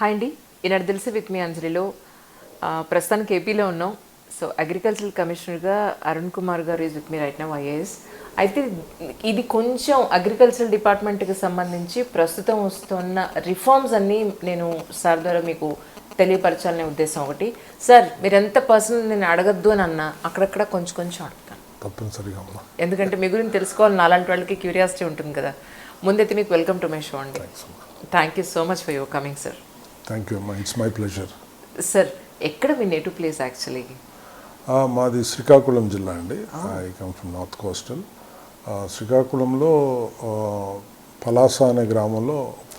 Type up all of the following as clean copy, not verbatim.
Hi అండి, ఈనాడు తెలిసి with me అంజలిలో ప్రస్తుతానికి ఏపీలో ఉన్నాం. సో అగ్రికల్చరల్ కమిషనర్గా అరుణ్ కుమార్ గారు is with me right now IAS. అయితే ఇది కొంచెం అగ్రికల్చరల్ డిపార్ట్మెంట్కి సంబంధించి ప్రస్తుతం వస్తున్న రిఫార్మ్స్ అన్నీ నేను సార్ ద్వారా మీకు తెలియపరచాలనే ఉద్దేశం ఒకటి. సార్ మీరు ఎంత పర్సనల్ నేను అడగద్దు అని అన్నా అక్కడక్కడ కొంచెం కొంచెం అడుగుతాను తప్పనిసరిగా, ఎందుకంటే మీ గురించి తెలుసుకోవాలని అలాంటి వాళ్ళకి క్యూరియాసిటీ ఉంటుంది కదా. ముందైతే మీకు వెల్కమ్ టు మై షో అండి. Thank you so much for your coming sir. Thank you అమ్మా, ఇట్స్ మై ప్లెజర్. సార్ ఎక్కడ మీ నేటివ్ ప్లేస్ యాక్చువల్లీ? మాది శ్రీకాకుళం జిల్లా అండి. I come from north coastal. శ్రీకాకుళంలో పలాస అనే గ్రామంలో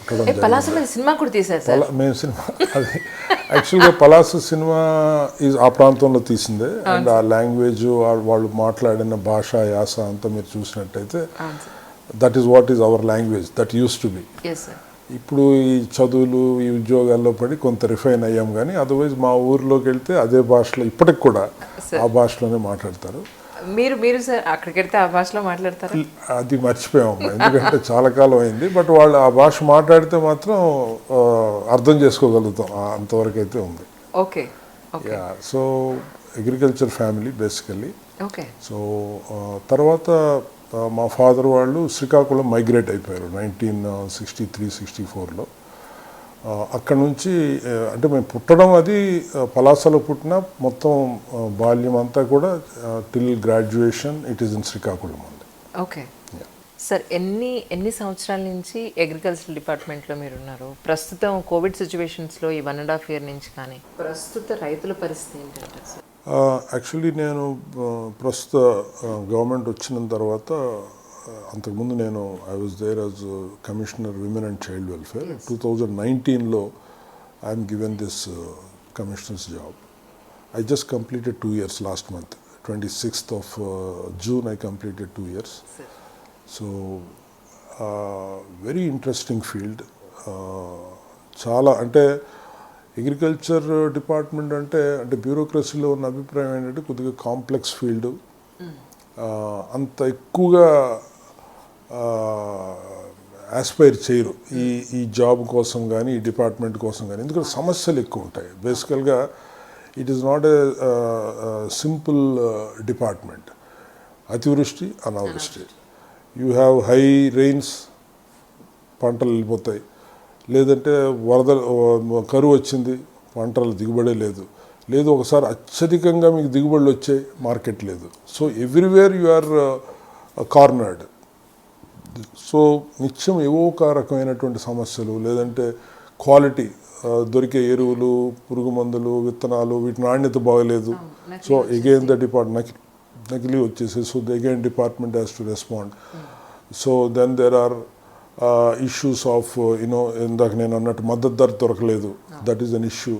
పుట్టడం. పలాస మీద సినిమా కూడా తీశారు సార్. మేము సినిమా అది యాక్చువల్గా పలాస సినిమా ఆ ప్రాంతంలో తీసిందే. అండ్ ఆ లాంగ్వేజ్, వాళ్ళు మాట్లాడిన భాష, యాస అంతా మీరు చూసినట్టయితే that is what is our language that use to be. ఇప్పుడు ఈ చదువులు, ఈ ఉద్యోగాల్లో పడి కొంత రిఫైన్ అయ్యాం, కానీ అదర్వైజ్ మా ఊర్లోకి వెళ్తే అదే భాషలో ఇప్పటికి కూడా ఆ భాషలోనే మాట్లాడతారు. మీరు సార్ అక్కడికి వెళ్తే ఆ భాషలో మాట్లాడతారు? అది మర్చిపోయామమ్మా, ఎందుకంటే చాలా కాలం అయింది. బట్ వాళ్ళు ఆ భాష మాట్లాడితే మాత్రం అర్థం చేసుకోగలుగుతాం, అంతవరకు అయితే ఉంది. Okay. So agriculture family basically. Okay. So తర్వాత మా ఫాదర్ వాళ్ళు శ్రీకాకుళం మైగ్రేట్ అయిపోయారు 1963-64లో. అక్కడ నుంచి అంటే మేము పుట్టడం అది పలాసలో పుట్టిన, మొత్తం బాల్యం అంతా కూడా till graduation it is in Srikakulam అండి. ఓకే సార్, ఎన్ని సంవత్సరాల నుంచి అగ్రికల్చర్ డిపార్ట్మెంట్లో మీరు ఉన్నారు? ప్రస్తుతం కోవిడ్ సిచ్యువేషన్స్లో ఈ 1.5 year నుంచి కానీ ప్రస్తుత రైతుల పరిస్థితి ఏంటంటే సార్? యాక్చువల్లీ నేను ప్రస్తుత గవర్నమెంట్ వచ్చిన తర్వాత, అంతకుముందు నేను I was there as commissioner women and child welfare. 2019లో I'm given this commissioner's job. I just completed 2 years last month. 26th of June I completed 2 years. So very interesting field. చాలా అంటే agriculture department అంటే బ్యూరోక్రసీలో ఉన్న అభిప్రాయం ఏంటంటే కొద్దిగా complex field, అంత ఎక్కువగా ఆస్పైర్ చేయరు ఈ జాబ్ కోసం కానీ, ఈ డిపార్ట్మెంట్ కోసం కానీ, ఎందుకంటే సమస్యలు ఎక్కువ ఉంటాయి. బేసికల్గా it is not a simple department. అతివృష్టి, అనావృష్టి, యూ హ్యావ్ హై రెయిన్స్, పంటలు వెళ్ళిపోతాయి. లేదంటే వరద, కరువు వచ్చింది, పంటల దిగుబడే లేదు ఒకసారి అత్యధికంగా మీకు దిగుబడులు వచ్చాయి, మార్కెట్ లేదు. So everywhere you are cornered. So నిత్యం ఏవో ఒక రకమైనటువంటి సమస్యలు, లేదంటే క్వాలిటీ, దొరికే ఎరువులు, పురుగు మందులు, విత్తనాలు, వీటి నాణ్యత బాగలేదు. సో అగైన్ ద డిపార్ట్మెంట్ నకిలీ వచ్చేసి, so again department has to respond. So then there are issues of ఇందాక నేను అన్నట్టు మద్దతు ధర దొరకలేదు, that is an issue.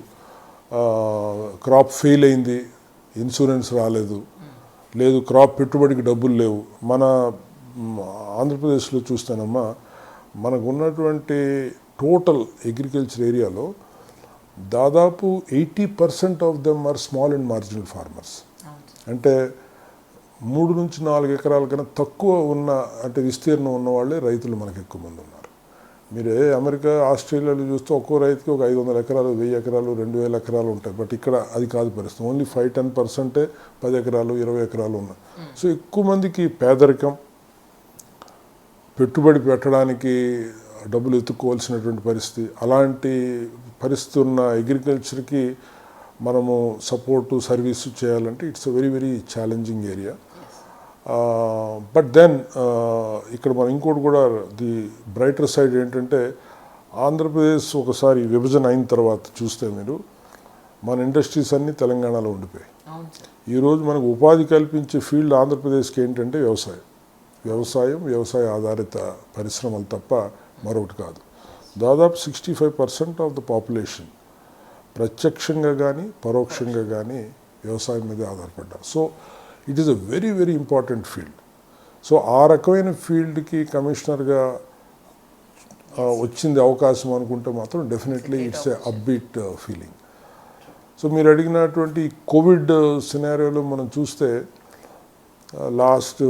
Crop fail అయింది, ఇన్సూరెన్స్ రాలేదు, క్రాప్ పెట్టుబడికి డబ్బులు లేవు. మన ఆంధ్రప్రదేశ్లో చూస్తానమ్మా, మనకు ఉన్నటువంటి టోటల్ అగ్రికల్చర్ ఏరియాలో దాదాపు 80% of them are small and marginal farmers. అంటే 3 నుంచి 4 ఎకరాల కన్నా తక్కువ ఉన్న, విస్తీర్ణం ఉన్న వాళ్ళే రైతులు మనకు ఎక్కువ మంది ఉన్నారు. మీరు అమెరికా, ఆస్ట్రేలియాలో చూస్తే ఒక్కో రైతుకి ఒక 500 ఎకరాలు, 1000 ఎకరాలు, 2000 ఎకరాలు ఉంటాయి. బట్ ఇక్కడ అది కాదు పరిస్థితి. ఓన్లీ 5-10% 10 ఎకరాలు, 20 ఎకరాలు ఉన్నాయి. సో ఎక్కువ మందికి పేదరికం, పెట్టుబడి పెట్టడానికి డబ్బులు ఎత్తుక్కోవాల్సినటువంటి పరిస్థితి. అలాంటి పరిస్థితి ఉన్న అగ్రికల్చర్కి మనము సపోర్టు, సర్వీసు చేయాలంటే it's a very very challenging area. But then ఇక్కడ మనం ఇంకోటి కూడా, ది బ్రైటర్ సైడ్ ఏంటంటే, ఆంధ్రప్రదేశ్ ఒకసారి విభజన అయిన తర్వాత చూస్తే మీరు, మన ఇండస్ట్రీస్ అన్నీ తెలంగాణలో ఉండిపోయాయి. ఈరోజు మనకు ఉపాధి కల్పించే ఫీల్డ్ ఆంధ్రప్రదేశ్కి ఏంటంటే వ్యవసాయ ఆధారిత పరిశ్రమలు తప్ప మరొకటి కాదు. దాదాపు 65% ఆఫ్ ద పాపులేషన్ ప్రత్యక్షంగా కానీ పరోక్షంగా కానీ వ్యవసాయం మీద ఆధారపడ్డారు. So it is a very very important field. So ఆ రకమైన ఫీల్డ్కి కమిషనర్గా వచ్చింది అవకాశం అనుకుంటే మాత్రం definitely it's a upbeat feeling. So మీరు అడిగినటువంటి కోవిడ్ సినారియోలో మనం చూస్తే లాస్ట్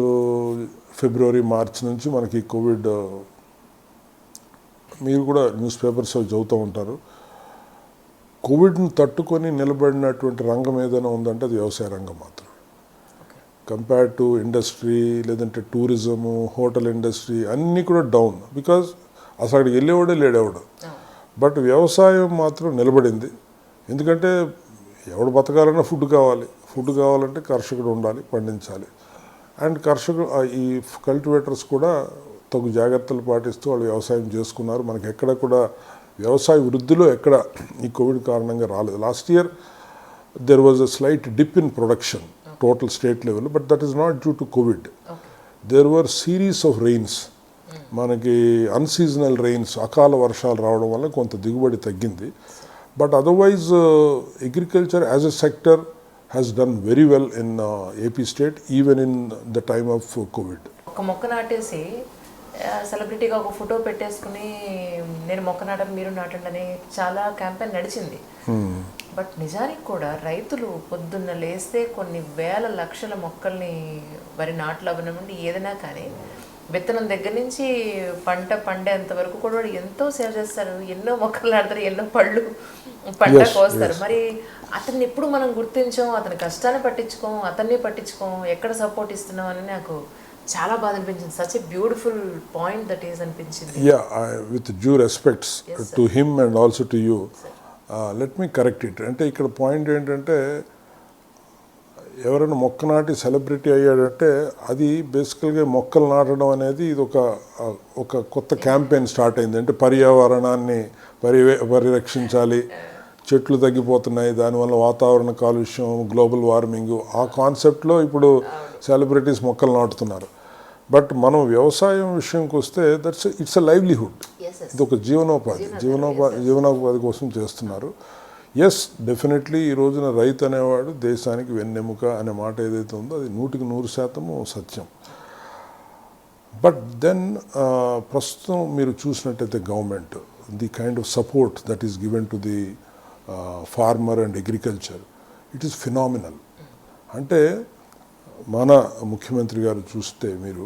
ఫిబ్రవరి, మార్చ్ నుంచి మనకి కోవిడ్, మీరు కూడా న్యూస్ పేపర్స్ చదువుతూ ఉంటారు, కోవిడ్ని తట్టుకొని నిలబడినటువంటి రంగం ఏదైనా ఉందంటే అది వ్యవసాయ రంగం మాత్రం. కంపేర్ టు ఇండస్ట్రీ లేదంటే టూరిజము, హోటల్ ఇండస్ట్రీ అన్నీ కూడా డౌన్. బికాజ్ అసలు అక్కడికి వెళ్ళేవాడే లేడేవాడు. బట్ వ్యవసాయం మాత్రం నిలబడింది. ఎందుకంటే ఎవడు బతకాలన్నా ఫుడ్ కావాలి. ఫుడ్ కావాలంటే కర్షకుడు ఉండాలి, పండించాలి. అండ్ ఈ కల్టివేటర్స్ కూడా తగు జాగ్రత్తలు పాటిస్తూ వాళ్ళు వ్యవసాయం చేసుకున్నారు. మనకి ఎక్కడ కూడా వ్యవసాయ వృద్ధిలో ఎక్కడ ఈ కోవిడ్ కారణంగా రాలేదు. Last year there was a slight dip in production total state level, but that is not due to Covid. There were series of rains. మనకి అన్సీజనల్ రెయిన్స్, అకాల వర్షాలు రావడం వల్ల కొంత దిగుబడి తగ్గింది. But otherwise agriculture as a sector has done very well in AP state even in the time of COVID. ఒక మొక్క నాటేసి సెలబ్రిటీగా ఒక ఫోటో పెట్టేసుకుని నేను మొక్క నాటను మీరు నాటండి అని చాలా క్యాంపెయిన్ నడిచింది. బట్ నిజానికి కూడా రైతులు పొద్దున్న లేస్తే కొన్ని వేల లక్షల మొక్కల్ని వరి నాట్లు అవ్వనివ్వండి ఏదైనా కానీ విత్తనం దగ్గర నుంచి పంట పండేంత వరకు కూడా వాడు ఎంతో సేవ చేస్తారు. ఎన్నో మొక్కలు నాడతారు, ఎన్నో పళ్ళు పంట కోస్తారు. మరి అతన్ని ఎప్పుడు మనం గుర్తించాం, అతని కష్టాన్ని పట్టించుకోం, అతన్ని పట్టించుకోం, ఎక్కడ సపోర్ట్ ఇస్తున్నాం అని నాకు చాలా బాధ అనిపించింది. Such a beautiful point that is అనిపించింది. With due respects to him and also to you, let me correct it. అంటే ఇక్కడ పాయింట్ ఏంటంటే ఎవరైనా మొక్క నాటి సెలబ్రిటీ అయ్యాడంటే అది బేసికల్గా మొక్కలు నాటడం అనేది ఇది ఒక కొత్త క్యాంపెయిన్ స్టార్ట్ అయింది. అంటే పర్యావరణాన్ని పరిరక్షించాలి, చెట్లు తగ్గిపోతున్నాయి, దానివల్ల వాతావరణ కాలుష్యం, గ్లోబల్ వార్మింగ్, ఆ కాన్సెప్ట్లో ఇప్పుడు సెలబ్రిటీస్ మొక్కలు నాటుతున్నారు. బట్ మనం వ్యవసాయం విషయంకి వస్తే ఇట్స్ ఎ లైవ్లీహుడ్. ఇది ఒక జీవనోపాధి కోసం చేస్తున్నారు. ఎస్, డెఫినెట్లీ ఈ రోజున రైతు అనేవాడు దేశానికి వెన్నెముక అనే మాట ఏదైతే ఉందో అది 100% సత్యం. బట్ దెన్ ప్రస్తుతం మీరు చూసినట్టయితే government the kind of support that is given to the farmer and agriculture, it is phenomenal. అంటే మన ముఖ్యమంత్రి గారు చూస్తే మీరు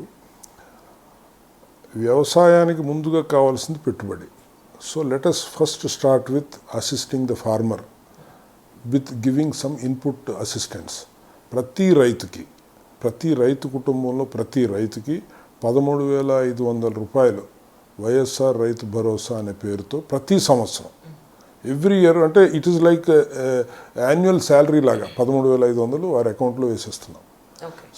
వ్యవసాయానికి ముందుగా కావాల్సింది పెట్టుబడి. So let us first start with assisting the farmer with giving some input assistance. ప్రతి రైతు కుటుంబంలో ప్రతి రైతుకి 13,500 రూపాయలు వైఎస్ఆర్ రైతు భరోసా అనే పేరుతో ప్రతి సంవత్సరం ఎవ్రీ ఇయర్, అంటే it is like annual salary లాగా 13,500 వారి అకౌంట్లో వేసేస్తున్నాం.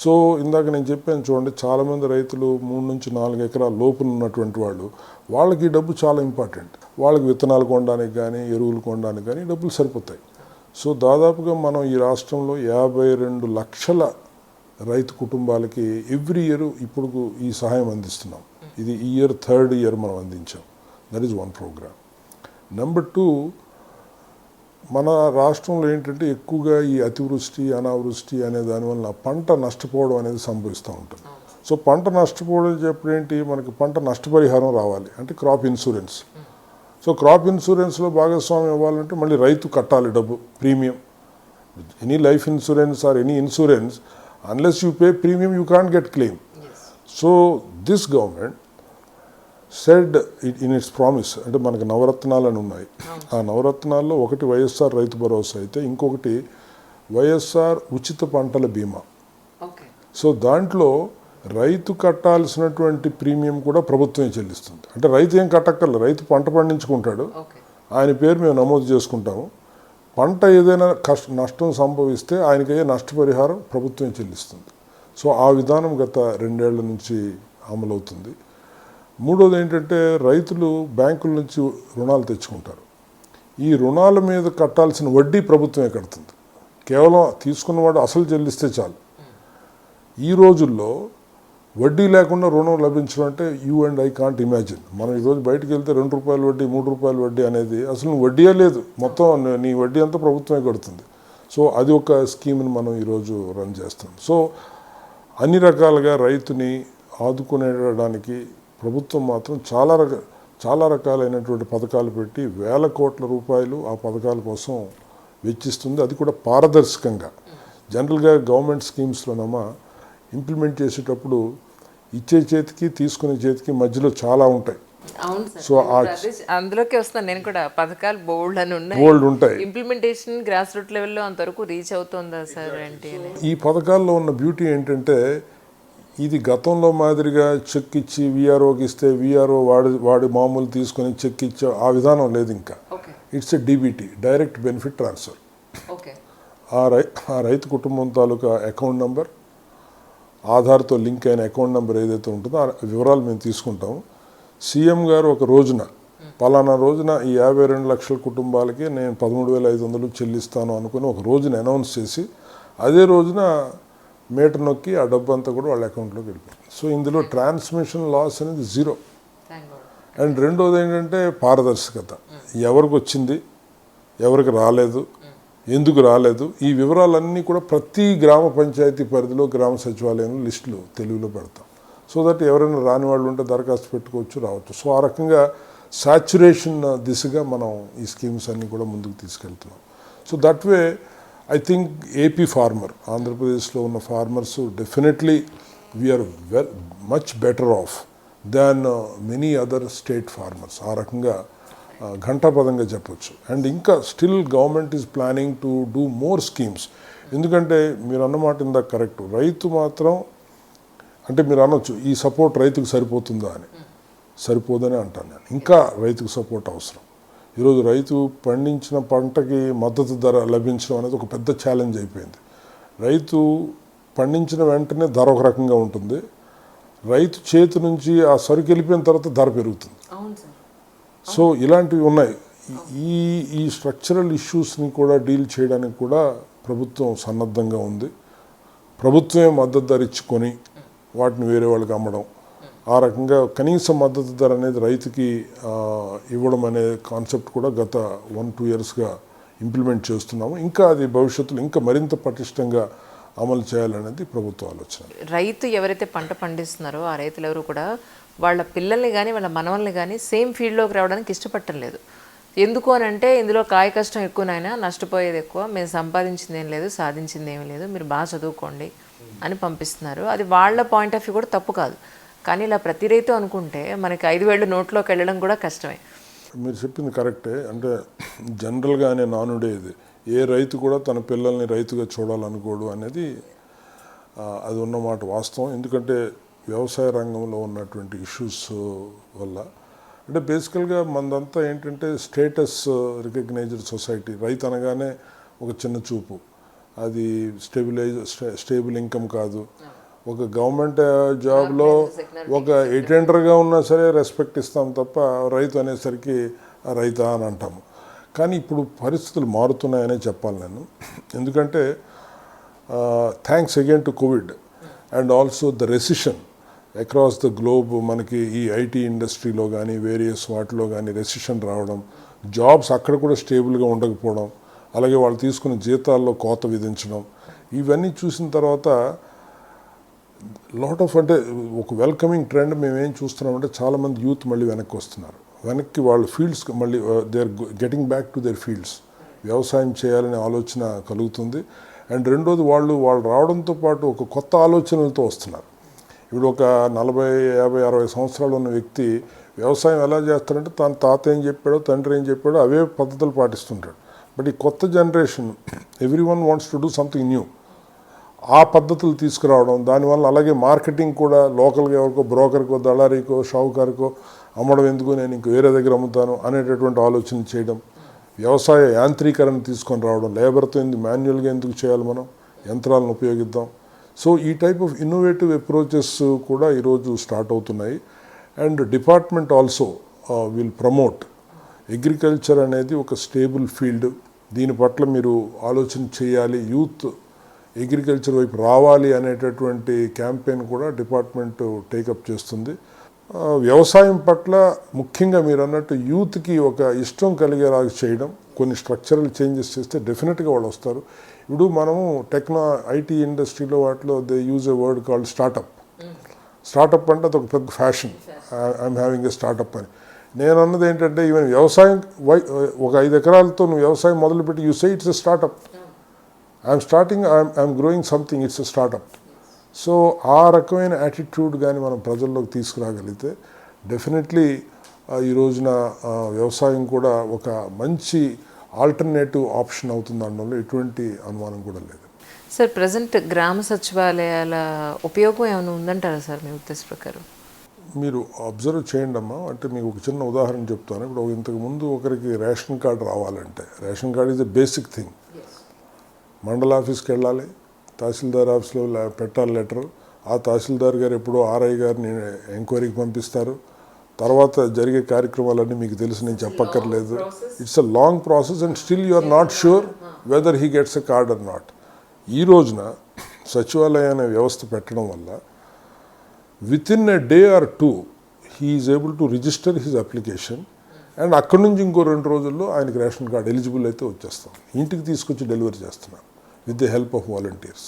సో ఇందాక నేను చెప్పాను చూడండి, చాలామంది రైతులు 3 నుంచి 4 ఎకరాల లోపున ఉన్నటువంటి వాళ్ళకి ఈ డబ్బు చాలా ఇంపార్టెంట్. వాళ్ళకి విత్తనాలు కొనడానికి కానీ ఎరువులు కొనడానికి కానీ డబ్బులు సరిపోతాయి. సో దాదాపుగా మనం ఈ రాష్ట్రంలో 52 లక్షల రైతు కుటుంబాలకి ఎవ్రీ ఇయర్ ఇప్పుడు ఈ సహాయం అందిస్తున్నాం. ఇది ఈ ఇయర్ 3rd ఇయర్ మనం అందించాం. That is one program. Number 2, మన రాష్ట్రంలో ఏంటంటే ఎక్కువగా ఈ అతివృష్టి అనావృష్టి అనే దానివల్ల పంట నష్టపోవడం అనేది సంభవిస్తూ ఉంటుంది. సో పంట నష్టపోవడం చెప్పడం ఏంటి, మనకి పంట నష్టపరిహారం రావాలి అంటే క్రాప్ ఇన్సూరెన్స్. సో క్రాప్ ఇన్సూరెన్స్లో భాగస్వామ్యం ఇవ్వాలంటే మళ్ళీ రైతు కట్టాలి డబ్బు, premium. Any life insurance or any insurance, unless you pay premium you can't get claim. So this government said in it's promise, అంటే మనకు నవరత్నాలు అని ఉన్నాయి. ఆ నవరత్నాల్లో ఒకటి వైఎస్ఆర్ రైతు భరోసా అయితే ఇంకొకటి వైఎస్ఆర్ ఉచిత పంటల బీమా. సో దాంట్లో రైతు కట్టాల్సినటువంటి ప్రీమియం కూడా ప్రభుత్వమే చెల్లిస్తుంది. అంటే రైతు ఏం కట్టక్కర్లేదు, రైతు పంట పండించుకుంటాడు, ఆయన పేరు మేము నమోదు చేసుకుంటాము. పంట ఏదైనా నష్టం సంభవిస్తే ఆయనకయ్యే నష్టపరిహారం ప్రభుత్వమే చెల్లిస్తుంది. సో ఆ విధానం గత 2 ఏళ్ల నుంచి అమలవుతుంది. మూడోది ఏంటంటే రైతులు బ్యాంకుల నుంచి రుణాలు తెచ్చుకుంటారు. ఈ రుణాల మీద కట్టాల్సిన వడ్డీ ప్రభుత్వమే కడుతుంది. కేవలం తీసుకున్నవాడు అసలు చెల్లిస్తే చాలు. ఈ రోజుల్లో వడ్డీ లేకుండా రుణం లభించడం అంటే you and I can't imagine. మనం ఈరోజు బయటకు వెళ్తే 2 రూపాయల వడ్డీ 3 రూపాయల వడ్డీ అనేది అసలు వడ్డీయే లేదు, మొత్తం నీ వడ్డీ అంతా ప్రభుత్వమే కడుతుంది. సో అది ఒక స్కీమ్ని మనం ఈరోజు రన్ చేస్తాం. సో అన్ని రకాలుగా రైతుని ఆదుకునేడానికి ప్రభుత్వం మాత్రం చాలా రకాలైనటువంటి పథకాలు పెట్టి వేల కోట్ల రూపాయలు ఆ పథకాల కోసం వెచ్చిస్తుంది. అది కూడా పారదర్శకంగా. జనరల్గా గవర్నమెంట్ స్కీమ్స్లోనమ్మా ఇంప్లిమెంట్ చేసేటప్పుడు ఇచ్చే చేతికి తీసుకునే చేతికి మధ్యలో చాలా ఉంటాయి. అవును సార్ సో అందులోకి వస్తాను నేను కూడా. పథకాలు బోల్డ్ అని ఉన్నాయి, బోల్డ్ ఉంటాయి. ఇంప్లిమెంటేషన్ గ్రాస్ రూట్ లెవెల్లో అంతవరకు రీచ్ అవుతుందా సార్ అంటే? ఈ పథకాల్లో ఉన్న బ్యూటీ ఏంటంటే ఇది గతంలో మాదిరిగా చెక్ ఇచ్చి వీఆర్ఓకి ఇస్తే వీఆర్ఓ వాడి మామూలు తీసుకొని చెక్ ఇచ్చే ఆ విధానం లేదు ఇంకా. Okay it's a DBT, direct benefit transfer. Okay ఆ రైతు కుటుంబం తాలూకా అకౌంట్ నెంబర్, ఆధార్తో లింక్ అయిన అకౌంట్ నెంబర్ ఏదైతే ఉంటుందో ఆ వివరాలు మేము తీసుకుంటాము. సీఎం గారు ఒక రోజున పలానా రోజున ఈ 52 లక్షల కుటుంబాలకి నేను 13,500 చెల్లిస్తాను అనుకుని ఒక రోజున అనౌన్స్ చేసి అదే రోజున మీటర్ నొక్కి ఆ డబ్బు అంతా కూడా వాళ్ళ అకౌంట్లోకి వెళ్ళిపోయింది. సో ఇందులో ట్రాన్స్మిషన్ లాస్ అనేది జీరో. Thank God. అండ్ రెండోది ఏంటంటే పారదర్శకత. ఎవరికి వచ్చింది, ఎవరికి రాలేదు, ఎందుకు రాలేదు, ఈ వివరాలన్నీ కూడా ప్రతి గ్రామ పంచాయతీ పరిధిలో గ్రామ సచివాలయంలో లిస్టులు తెలుగులో పెడతాం. సో దట్ ఎవరైనా రాని వాళ్ళు ఉంటే దరఖాస్తు పెట్టుకోవచ్చు, రావచ్చు. సో ఆ రకంగా సాచ్యురేషన్ దిశగా మనం ఈ స్కీమ్స్ అన్నీ కూడా ముందుకు తీసుకెళ్తున్నాం. So that way I think AP farmer, ఆంధ్రప్రదేశ్లో ఉన్న farmers definitely we are much better off than many other state farmers. ఆ రకంగా ఘంటాపదంగా చెప్పొచ్చు. అండ్ ఇంకా still government is planning to do more schemes. ఎందుకంటే మీరు అన్నమాట ఇందాక కరెక్ట్. రైతు మాత్రం అంటే మీరు అనొచ్చు ఈ సపోర్ట్ రైతుకు సరిపోతుందా అని. సరిపోదని అంటాను నేను. ఇంకా రైతుకు సపోర్ట్ అవసరం. ఈరోజు రైతు పండించిన పంటకి మద్దతు ధర లభించడం అనేది ఒక పెద్ద ఛాలెంజ్ అయిపోయింది. రైతు పండించిన వెంటనే ధర ఒక రకంగా ఉంటుంది, రైతు చేతి నుంచి ఆ సరుకు వెళ్ళిపోయిన తర్వాత ధర పెరుగుతుంది. అవును సార్. సో ఇలాంటివి ఉన్నాయి. ఈ స్ట్రక్చరల్ ఇష్యూస్ని కూడా డీల్ చేయడానికి కూడా ప్రభుత్వం సన్నద్ధంగా ఉంది. ప్రభుత్వమే మద్దతు ధర ఇచ్చుకొని వాటిని వేరే వాళ్ళకి అమ్మడం, ఆ రకంగా కనీస మద్దతు ధర అనేది రైతుకి ఇవ్వడం అనే కాన్సెప్ట్ కూడా గత 1-2 ఇయర్స్గా ఇంప్లిమెంట్ చేస్తున్నాము. ఇంకా అది భవిష్యత్తులో ఇంకా మరింత పటిష్టంగా అమలు చేయాలనేది ప్రభుత్వ ఆలోచన. రైతు ఎవరైతే పంట పండిస్తున్నారో ఆ రైతులు ఎవరు కూడా వాళ్ళ పిల్లల్ని కానీ వాళ్ళ మనవల్ని కానీ సేమ్ ఫీల్డ్లోకి రావడానికి ఇష్టపడటం లేదు. ఎందుకు అని అంటే ఇందులో కాయ కష్టం ఎక్కువనైనా నష్టపోయేది ఎక్కువ, మేము సంపాదించింది ఏం లేదు, సాధించింది ఏమీ లేదు, మీరు బాగా చదువుకోండి అని పంపిస్తున్నారు. అది వాళ్ళ పాయింట్ ఆఫ్ వ్యూ కూడా తప్పు కాదు. కానీ ఇలా ప్రతి రైతు అనుకుంటే మనకి 5,000 నోట్లోకి వెళ్ళడం కూడా కష్టమే. మీరు చెప్పింది కరెక్టే. అంటే జనరల్గానే నానుడే ఇది, ఏ రైతు కూడా తన పిల్లల్ని రైతుగా చూడాలనుకోడు అనేది అది ఉన్నమాట వాస్తవం. ఎందుకంటే వ్యవసాయ రంగంలో ఉన్నటువంటి ఇష్యూస్ వల్ల. అంటే బేసికల్గా మనదంతా ఏంటంటే స్టేటస్ రికగ్నైజ్డ్ సొసైటీ. రైతు అనగానే ఒక చిన్న చూపు, అది స్టేబుల్ ఇన్కమ్ కాదు. ఒక గవర్నమెంట్ జాబ్లో ఒక అటెండర్గా ఉన్నా సరే రెస్పెక్ట్ ఇస్తాం తప్ప రైతు అనేసరికి రైతా అని అంటాము. కానీ ఇప్పుడు పరిస్థితులు మారుతున్నాయనే చెప్పాలి నేను. ఎందుకంటే thanks again to Covid and also the recession across the globe, మనకి ఈ ఐటీ ఇండస్ట్రీలో కానీ వేరియస్ వాటిలో కానీ రెసిషన్ రావడం, జాబ్స్ అక్కడ కూడా స్టేబుల్గా ఉండకపోవడం, అలాగే వాళ్ళు తీసుకున్న జీతాల్లో కోత విధించడం, ఇవన్నీ చూసిన తర్వాత లాట్ ఆఫ్ అంటే ఒక వెల్కమింగ్ ట్రెండ్ మేము ఏం చూస్తున్నామంటే చాలామంది యూత్ మళ్ళీ వెనక్కి వస్తున్నారు. వెనక్కి వాళ్ళ ఫీల్డ్స్ మళ్ళీ they are getting back to their fields. వ్యవసాయం చేయాలనే ఆలోచన కలుగుతుంది. అండ్ రెండోది వాళ్ళు రావడంతో పాటు ఒక కొత్త ఆలోచనలతో వస్తున్నారు. ఇప్పుడు ఒక 40, 50, 60 సంవత్సరాలు ఉన్న వ్యక్తి వ్యవసాయం ఎలా చేస్తాడంటే తన తాత ఏం చెప్పాడో తండ్రి ఏం చెప్పాడో అవే పద్ధతులు పాటిస్తుంటాడు. బట్ ఈ కొత్త generation every one wants to do something new. ఆ పద్ధతులు తీసుకురావడం, దానివల్ల అలాగే మార్కెటింగ్ కూడా లోకల్గా ఎవరికో బ్రోకర్కో దళారీకో షావుకారుకో అమ్మడం ఎందుకు, నేను ఇంక వేరే దగ్గర అమ్ముతాను అనేటటువంటి ఆలోచన చేయడం, వ్యవసాయ యాంత్రీకరణ తీసుకొని రావడం, లేబర్తో ఎందుకు మాన్యువల్గా ఎందుకు చేయాలి, మనం యంత్రాలను ఉపయోగిద్దాం. సో ఈ టైప్ ఆఫ్ ఇన్నోవేటివ్ అప్రోచెస్ కూడా ఈరోజు స్టార్ట్ అవుతున్నాయి. And department also will promote agriculture అనేది ఒక స్టేబుల్ ఫీల్డ్, దీని పట్ల మీరు ఆలోచన చేయాలి, యూత్ అగ్రికల్చర్ వైపు రావాలి అనేటటువంటి క్యాంపెయిన్ కూడా డిపార్ట్మెంట్ టేకప్ చేస్తుంది. వ్యవసాయం పట్ల ముఖ్యంగా మీరు అన్నట్టు యూత్కి ఒక ఇష్టం కలిగేలాగా చేయడం, కొన్ని స్ట్రక్చరల్ చేంజెస్ చేస్తే డెఫినెట్గా వాళ్ళు వస్తారు. ఇప్పుడు మనము ఐటీ ఇండస్ట్రీలో వాటిలో they use a word called startup. Startup అంటే అదొక పెద్ద fashion, I'm having a startup అని. నేను అన్నది ఏంటంటే ఈవెన్ వ్యవసాయం ఒక 5 ఎకరాలతో నువ్వు వ్యవసాయం మొదలుపెట్టి you say it's a startup. I'm growing something, it's a startup. So ఆ రకమైన యాటిట్యూడ్ కానీ మనం ప్రజల్లోకి తీసుకురాగలిగితే డెఫినెట్లీ ఈ రోజున వ్యవసాయం కూడా ఒక మంచి ఆల్టర్నేటివ్ ఆప్షన్ అవుతుంది అనడంలో ఎటువంటి అనుమానం కూడా లేదు. సార్ ప్రజెంట్ గ్రామ సచివాలయాల ఉపయోగం ఏమైనా ఉందంటారా సార్ మీ ఉద్దేశ ప్రకారం? మీరు అబ్జర్వ్ చేయండి అమ్మా. అంటే మీకు ఒక చిన్న ఉదాహరణ చెప్తాను. ఇప్పుడు ఇంతకుముందు ఒకరికి రేషన్ కార్డు రావాలంటే, ration card is a basic thing. మండల ఆఫీస్కి వెళ్ళాలి, తహసీల్దార్ ఆఫీస్లో పెట్టాలి లెటర్. ఆ తహసీల్దార్ గారు ఎప్పుడో ఆర్ఐ గారిని ఎంక్వైరీకి పంపిస్తారు. తర్వాత జరిగే కార్యక్రమాలన్నీ మీకు తెలుసు, నేను చెప్పక్కర్లేదు. It's a long process and still you are not sure whether he gets a card or not. ఈ రోజున సచివాలయ అనే వ్యవస్థ పెట్టడం వల్ల within a day or 2 he is able to register his application and అక్కడి నుంచి ఇంకో 2 రోజుల్లో ఆయనకి రేషన్ కార్డ్ ఎలిజిబుల్ అయితే వచ్చేస్తాం. ఇంటికి తీసుకొచ్చి డెలివరీ చేస్తున్నాం with the help of volunteers.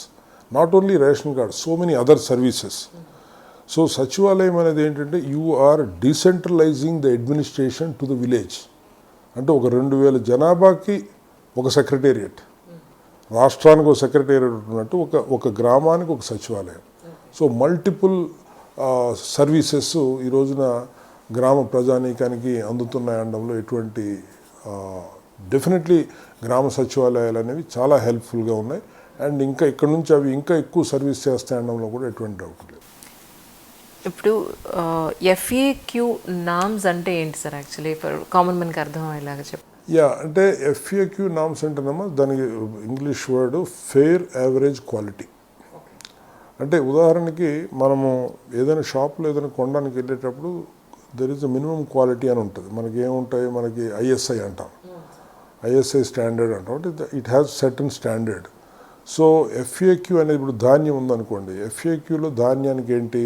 Not only ration card, so many other services. So సచివాలయం అనేది ఏంటంటే you are decentralizing the administration to the village. అంటే ఒక 2000 జనాభాకి ఒక సెక్రటేరియట్, రాష్ట్రానికి ఒక సెక్రటేరియట్ ఉన్నట్టు ఒక గ్రామానికి ఒక సచివాలయం. సో మల్టిపుల్ సర్వీసెస్ ఈ రోజున గ్రామ ప్రజానీకానికి అందుతున్నాయనడంలో ఎటువంటి డెఫినెట్లీ గ్రామ సచివాలయాలు అనేవి చాలా హెల్ప్ఫుల్గా ఉన్నాయి. అండ్ ఇంకా ఇక్కడ నుంచి అవి ఇంకా ఎక్కువ సర్వీస్ చేస్తాయనడంలో కూడా ఎటువంటి డౌట్ లేదు. ఇప్పుడు ఎఫ్ఏక్యూ నామ్స్ అంటే ఏంటి సార్? యాక్చువల్లీ కామన్ మ్యాన్కి అర్థం అయ్యేలాగా చెప్పు. అంటే ఎఫ్ఏక్యూ నామ్స్ అంటేనేమో దానికి English word fair average quality. అంటే ఉదాహరణకి మనము ఏదైనా షాప్లో ఏదైనా కొనడానికి వెళ్ళేటప్పుడు there is a minimum quality అని ఉంటుంది. మనకి ఏముంటాయి, మనకి ఐఎస్ఐ అంటాం, ఐఎస్ఐ స్టాండర్డ్ అంటాం. అంటే it has certain standard. So FAQ అనేది ఇప్పుడు ధాన్యం ఉందనుకోండి, ఎఫ్ఏక్యూలో ధాన్యానికి ఏంటి,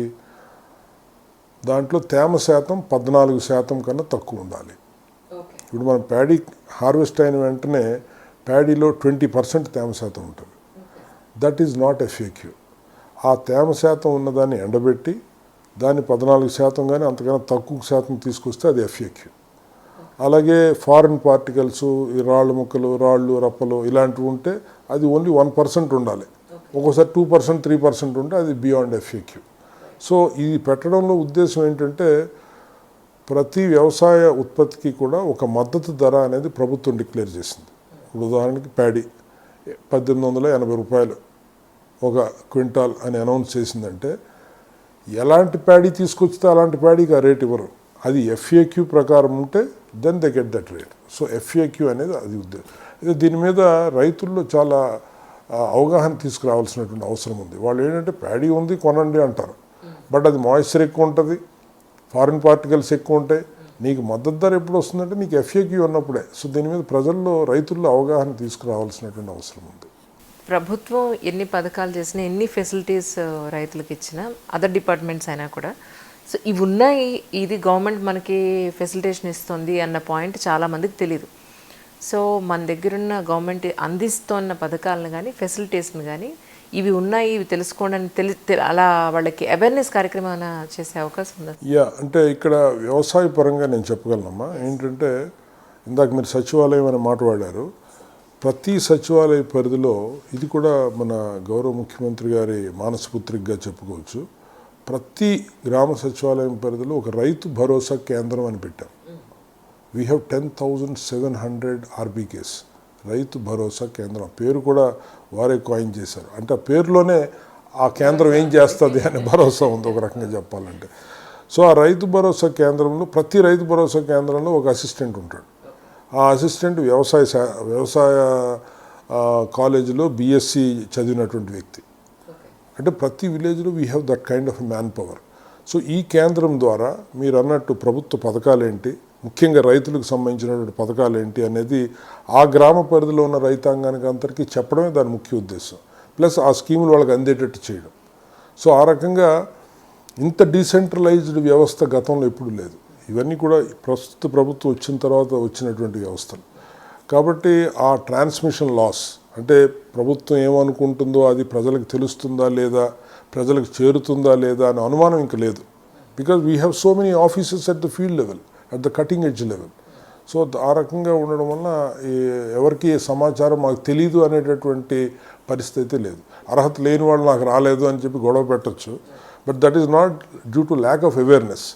దాంట్లో తేమ శాతం 14% కన్నా తక్కువ ఉండాలి. ఇప్పుడు మనం ప్యాడీ హార్వెస్ట్ అయిన వెంటనే ప్యాడీలో 20% తేమ శాతం ఉంటుంది. That is not FAQ. ఆ తేమ శాతం ఉన్నదాన్ని ఎండబెట్టి దాన్ని 14% కానీ అంతకన్నా తక్కువ శాతం తీసుకొస్తే అది ఎఫ్ఏక్యూ. అలాగే ఫారిన్ పార్టికల్స్, ఈ రాళ్ళు ముక్కలు, రాళ్ళు రప్పలు ఇలాంటివి ఉంటే అది ఓన్లీ 1% ఉండాలి. ఒక్కోసారి 2%, 3% ఉంటే అది బియాండ్ ఎఫ్ఏక్యూ. సో ఇది పెట్టడంలో ఉద్దేశం ఏంటంటే ప్రతి వ్యవసాయ ఉత్పత్తికి కూడా ఒక మద్దతు ధర అనేది ప్రభుత్వం డిక్లేర్ చేసింది. ఇప్పుడు ఉదాహరణకి ప్యాడీ 1880 రూపాయలు ఒక క్వింటాల్ అని అనౌన్స్ చేసిందంటే ఎలాంటి ప్యాడీ తీసుకొచ్చితే అలాంటి ప్యాడీకి ఆ రేట్ ఇవ్వరు. అది ఎఫ్ఏక్యూ ప్రకారం ఉంటే then they get that rate. So FAQ అనేది అది ఉద్దేశం. దీని మీద రైతుల్లో చాలా అవగాహన తీసుకురావాల్సినటువంటి అవసరం ఉంది. వాళ్ళు ఏంటంటే ప్యాడీ ఉంది కొనండి అంటారు, బట్ అది మాయిశ్చర్ ఎక్కువ ఉంటుంది, ఫారిన్ పార్టికల్స్ ఎక్కువ ఉంటాయి. నీకు మద్దతు ధర ఎప్పుడు వస్తుందంటే నీకు ఎఫ్ఏక్యూ ఉన్నప్పుడే. సో దీని మీద ప్రజల్లో, రైతుల్లో అవగాహన తీసుకురావాల్సినటువంటి అవసరం ఉంది. ప్రభుత్వం ఎన్ని పథకాలు చేసినా, ఎన్ని ఫెసిలిటీస్ రైతులకు ఇచ్చినా, అదర్ డిపార్ట్మెంట్స్ అయినా కూడా, సో ఇవి ఉన్నాయి, ఇది గవర్నమెంట్ మనకి ఫెసిలిటేషన్ ఇస్తుంది అన్న పాయింట్ చాలామందికి తెలియదు. సో మన దగ్గరున్న గవర్నమెంట్ అందిస్తున్న పథకాలను కానీ ఫెసిలిటీస్ని కానీ ఇవి ఉన్నాయి, ఇవి తెలుసుకోండి అని అలా వాళ్ళకి అవేర్నెస్ కార్యక్రమం ఏమైనా చేసే అవకాశం ఉందా? అంటే ఇక్కడ వ్యవసాయ పరంగా నేను చెప్పగలనమ్మా. ఏంటంటే ఇందాక మీరు సచివాలయం అని మాట్లాడారు. ప్రతి సచివాలయ పరిధిలో, ఇది కూడా మన గౌరవ ముఖ్యమంత్రి గారి మానసపుత్రికగా చెప్పుకోవచ్చు, ప్రతి గ్రామ సచివాలయం పరిధిలో ఒక రైతు భరోసా కేంద్రం అని పెట్టాం. We have 10,700 RBKs, Rythu Bharosa కేంద్రం. పేరు కూడా వారే కాయిన్ చేశారు. అంటే ఆ పేరులోనే ఆ కేంద్రం ఏం చేస్తుంది అనే భరోసా ఉంది ఒక రకంగా చెప్పాలంటే. సో ఆ రైతు భరోసా కేంద్రంలో, ప్రతి రైతు భరోసా కేంద్రంలో ఒక అసిస్టెంట్ ఉంటాడు. ఆ అసిస్టెంట్ వ్యవసాయ కాలేజీలో BSc చదివినటువంటి వ్యక్తి. అంటే ప్రతి విలేజ్లో we have that kind of man power. So ఈ కేంద్రం ద్వారా మీరు అన్నట్టు ప్రభుత్వ పథకాలు ఏంటి, ముఖ్యంగా రైతులకు సంబంధించినటువంటి పథకాలు ఏంటి అనేది ఆ గ్రామ పరిధిలో ఉన్న రైతాంగానికి అందరికీ చెప్పడమే దాని ముఖ్య ఉద్దేశం. ప్లస్ ఆ స్కీములు వాళ్ళకి అందేటట్టు చేయడం. సో ఆ రకంగా ఇంత డీసెంట్రలైజ్డ్ వ్యవస్థ గతంలో ఎప్పుడూ లేదు. ఇవన్నీ కూడా ప్రస్తుత ప్రభుత్వం వచ్చిన తర్వాత వచ్చినటువంటి వ్యవస్థలు. కాబట్టి ఆ ట్రాన్స్మిషన్ లాస్, అంటే ప్రభుత్వం ఏమనుకుంటుందో అది ప్రజలకు తెలుస్తుందా లేదా, ప్రజలకు చేరుతుందా లేదా అనే అనుమానం ఇంకా లేదు. Because we have so many offices at the field level, at the cutting edge level. So ఆ రకంగా ఉండడం వల్ల ఎవరికి సమాచారం మాకు తెలీదు అనేటటువంటి పరిస్థితి లేదు. అర్హత లేని వాళ్ళు నాకు రాలేదు అని చెప్పి గొడవ పెట్టచ్చు, but that is not due to lack of awareness.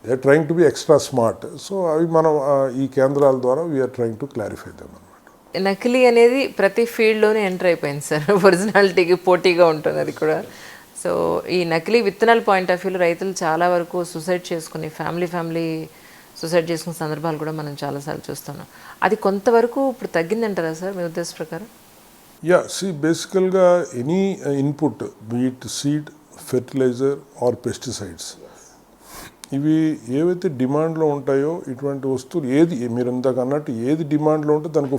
They are trying to be extra smart. So అవి మనం ఈ కేంద్రాల ద్వారా we are trying to clarify them అనమాట. నకిలీ అనేది ప్రతి ఫీల్డ్లోనే ఎంటర్ అయిపోయింది సార్. ఒరిజినాలిటీకి పోటీగా ఉంటుంది అది కూడా. సో ఈ నకిలీ విత్తనాల పాయింట్ ఆఫ్ వ్యూలో రైతులు చాలా వరకు సూసైడ్ చేసుకుని ఫ్యామిలీ సూసైడ్ చేసుకునే సందర్భాలు కూడా మనం చాలాసార్లు చూస్తున్నాం. అది కొంతవరకు ఇప్పుడు తగ్గిందంటారా సార్ మీ ఉద్దేశ ప్రకారం? యా, సి బేసికల్గా any input be it seed, fertilizer or pesticides, ఇవి ఏవైతే డిమాండ్లో ఉంటాయో ఇటువంటి వస్తువులు ఏది మీరు ఇందాక అన్నట్టు ఏది డిమాండ్లో ఉంటే దానికి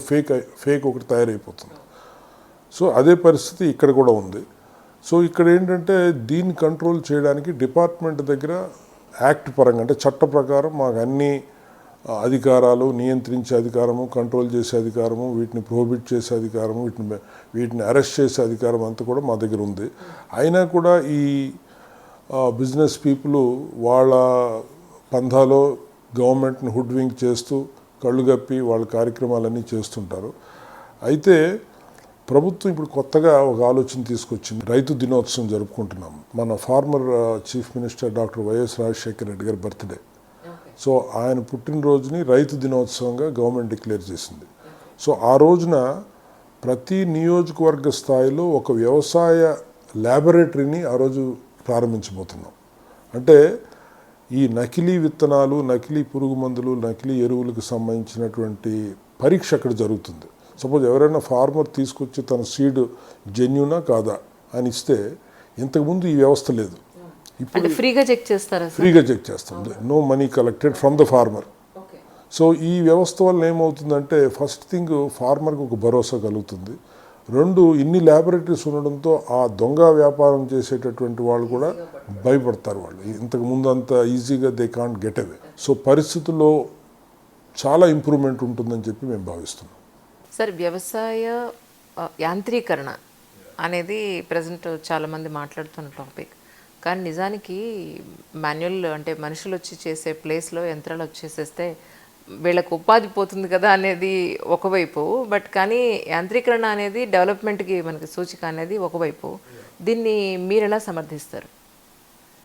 ఫేక్ ఒకటి తయారైపోతుంది. సో అదే పరిస్థితి ఇక్కడ కూడా ఉంది. సో ఇక్కడ ఏంటంటే దీన్ని కంట్రోల్ చేయడానికి డిపార్ట్మెంట్ దగ్గర యాక్ట్ పరంగా అంటే చట్ట ప్రకారం మాకు అన్ని అధికారాలు, నియంత్రించే అధికారము, కంట్రోల్ చేసే అధికారము, వీటిని ప్రోహిబిట్ చేసే అధికారము, వీటిని అరెస్ట్ చేసే అధికారం అంతా కూడా మా దగ్గర ఉంది. అయినా కూడా ఈ బిజినెస్ పీపుల్ వాళ్ళ పంధాలో గవర్నమెంట్ని హుడ్వింక్ చేస్తూ కళ్ళు గప్పి వాళ్ళ కార్యక్రమాలన్నీ చేస్తుంటారు. అయితే ప్రభుత్వం ఇప్పుడు కొత్తగా ఒక ఆలోచన తీసుకొచ్చింది. రైతు దినోత్సవం జరుపుకుంటున్నాం. మన former chief minister doctor YS Rajasekhara Reddy గారి బర్త్డే. సో ఆయన పుట్టినరోజుని రైతు దినోత్సవంగా గవర్నమెంట్ డిక్లేర్ చేసింది. సో ఆ రోజున ప్రతి నియోజకవర్గ స్థాయిలో ఒక వ్యవసాయ ల్యాబొరేటరీని ఆ రోజు ప్రారంభించబోతున్నాం. అంటే ఈ నకిలీ విత్తనాలు, నకిలీ పురుగు మందులు, నకిలీ ఎరువులకు సంబంధించినటువంటి పరీక్ష అక్కడ జరుగుతుంది. సపోజ్ ఎవరైనా ఫార్మర్ తీసుకొచ్చి తన సీడ్ జెన్యునా కాదా అని ఇస్తే ఇంతకుముందు ఈ వ్యవస్థ లేదు. ఇప్పుడు ఫ్రీగా చెక్ చేస్తారా? ఫ్రీగా చెక్ చేస్తుంది. No money collected from the farmer. So ఈ వ్యవస్థ వల్ల ఏమవుతుందంటే ఫస్ట్ థింగ్ ఫార్మర్కి ఒక భరోసా కలుగుతుంది. రెండు, ఇన్ని ల్యాబొరేటరీస్ ఉండడంతో ఆ దొంగ వ్యాపారం చేసేటటువంటి వాళ్ళు కూడా భయపడతారు. వాళ్ళు ఇంతకు ముందు అంత ఈజీగా they can't get away. So పరిస్థితుల్లో చాలా ఇంప్రూవ్మెంట్ ఉంటుందని చెప్పి మేము భావిస్తున్నాం. సార్, వ్యవసాయ యాంత్రీకరణ అనేది ప్రజెంట్ చాలామంది మాట్లాడుతున్న టాపిక్. కానీ నిజానికి మాన్యువల్ అంటే మనుషులు వచ్చి చేసే ప్లేస్లో యంత్రాలు వచ్చేసేస్తే వీళ్ళకు ఉపాధి పోతుంది కదా అనేది ఒకవైపు. బట్ కానీ యాంత్రీకరణ అనేది డెవలప్మెంట్కి మనకి సూచిక అనేది ఒకవైపు. దీన్ని మీరు ఎలా సమర్థిస్తారు?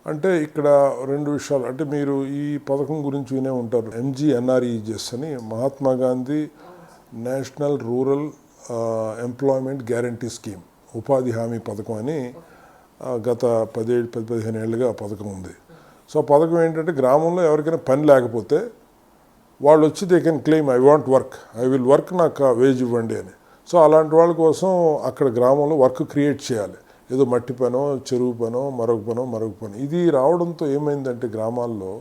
అంటే ఇక్కడ రెండు విషయాలు. అంటే మీరు ఈ పథకం గురించి వినే ఉంటారు, MGNREGS అని, Mahatma Gandhi national rural employment guarantee scheme, ఉపాధి హామీ పథకం అని గత 15 ఏళ్ళుగా ఆ పథకం ఉంది. సో ఆ పథకం ఏంటంటే గ్రామంలో ఎవరికైనా పని లేకపోతే వాళ్ళు వచ్చి they can claim I want work, I will work, నాకు వేజ్ ఇవ్వండి అని. సో అలాంటి వాళ్ళ కోసం అక్కడ గ్రామంలో వర్క్ క్రియేట్ చేయాలి. ఏదో మట్టి పనో, చెరువు పనో, మరొక పనో. ఇది రావడంతో ఏమైందంటే గ్రామాల్లో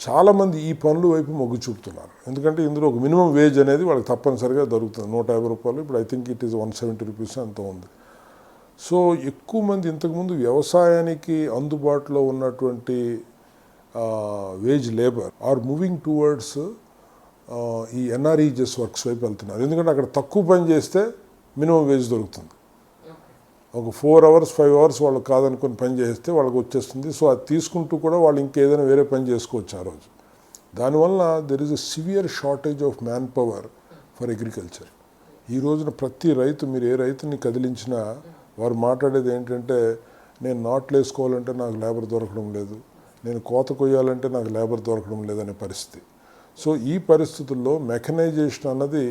చాలామంది ఈ పనుల వైపు మొగ్గు చూపుతున్నారు. ఎందుకంటే ఇందులో ఒక మినిమం వేజ్ అనేది వాళ్ళకి తప్పనిసరిగా దొరుకుతుంది. 150 రూపాయలు, ఇప్పుడు I think it is 170 rupees అంత ఉంది. సో ఎక్కువ మంది ఇంతకుముందు వ్యవసాయానికి అందుబాటులో ఉన్నటువంటి wage labour are moving towards ఈ NREGS వర్క్స్ వైపు వెళ్తున్నారు. ఎందుకంటే అక్కడ తక్కువ పని చేస్తే మినిమం వేజ్ దొరుకుతుంది. ఒక 4 hours 5 hours వాళ్ళు కాదనుకొని పని చేస్తే వాళ్ళకి వచ్చేస్తుంది. సో అది తీసుకుంటూ కూడా వాళ్ళు ఇంకేదైనా వేరే పని చేసుకోవచ్చు ఆ రోజు. దానివల్ల there is a severe shortage of man power for agriculture. ఈ రోజున ప్రతి రైతు, మీరు ఏ రైతుని కదిలించినా వారు మాట్లాడేది ఏంటంటే, నేను నాట్లు వేసుకోవాలంటే నాకు లేబర్ దొరకడం లేదు, నేను కోత కొయ్యాలంటే నాకు లేబర్ దొరకడం లేదనే పరిస్థితి. సో ఈ పరిస్థితుల్లో మెకనైజేషన్ అన్నది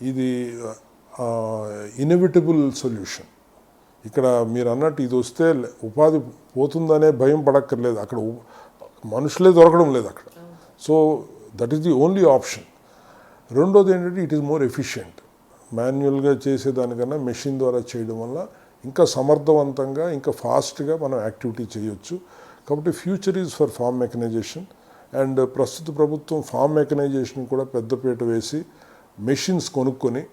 ఇది ఇన్ఎవిటబుల్ సొల్యూషన్. ఇక్కడ మీరు అన్నట్టు ఇది వస్తే ఉపాధి పోతుందనే భయం పడక్కర్లేదు. అక్కడ మనుషులే దొరకడం లేదు అక్కడ. So that is the only option. రెండోది ఏంటంటే ఇట్ ఈస్ మోర్ ఎఫిషియెంట్. మాన్యువల్గా చేసేదానికన్నా మెషిన్ ద్వారా చేయడం వల్ల ఇంకా సమర్థవంతంగా, ఇంకా ఫాస్ట్గా మనం యాక్టివిటీ చేయొచ్చు. కాబట్టి future is for farm mechanization. And ప్రస్తుత ప్రభుత్వం ఫార్మ్ మెకనైజేషన్ కూడా పెద్దపీట వేసి మెషిన్స్ కొనుక్కొని,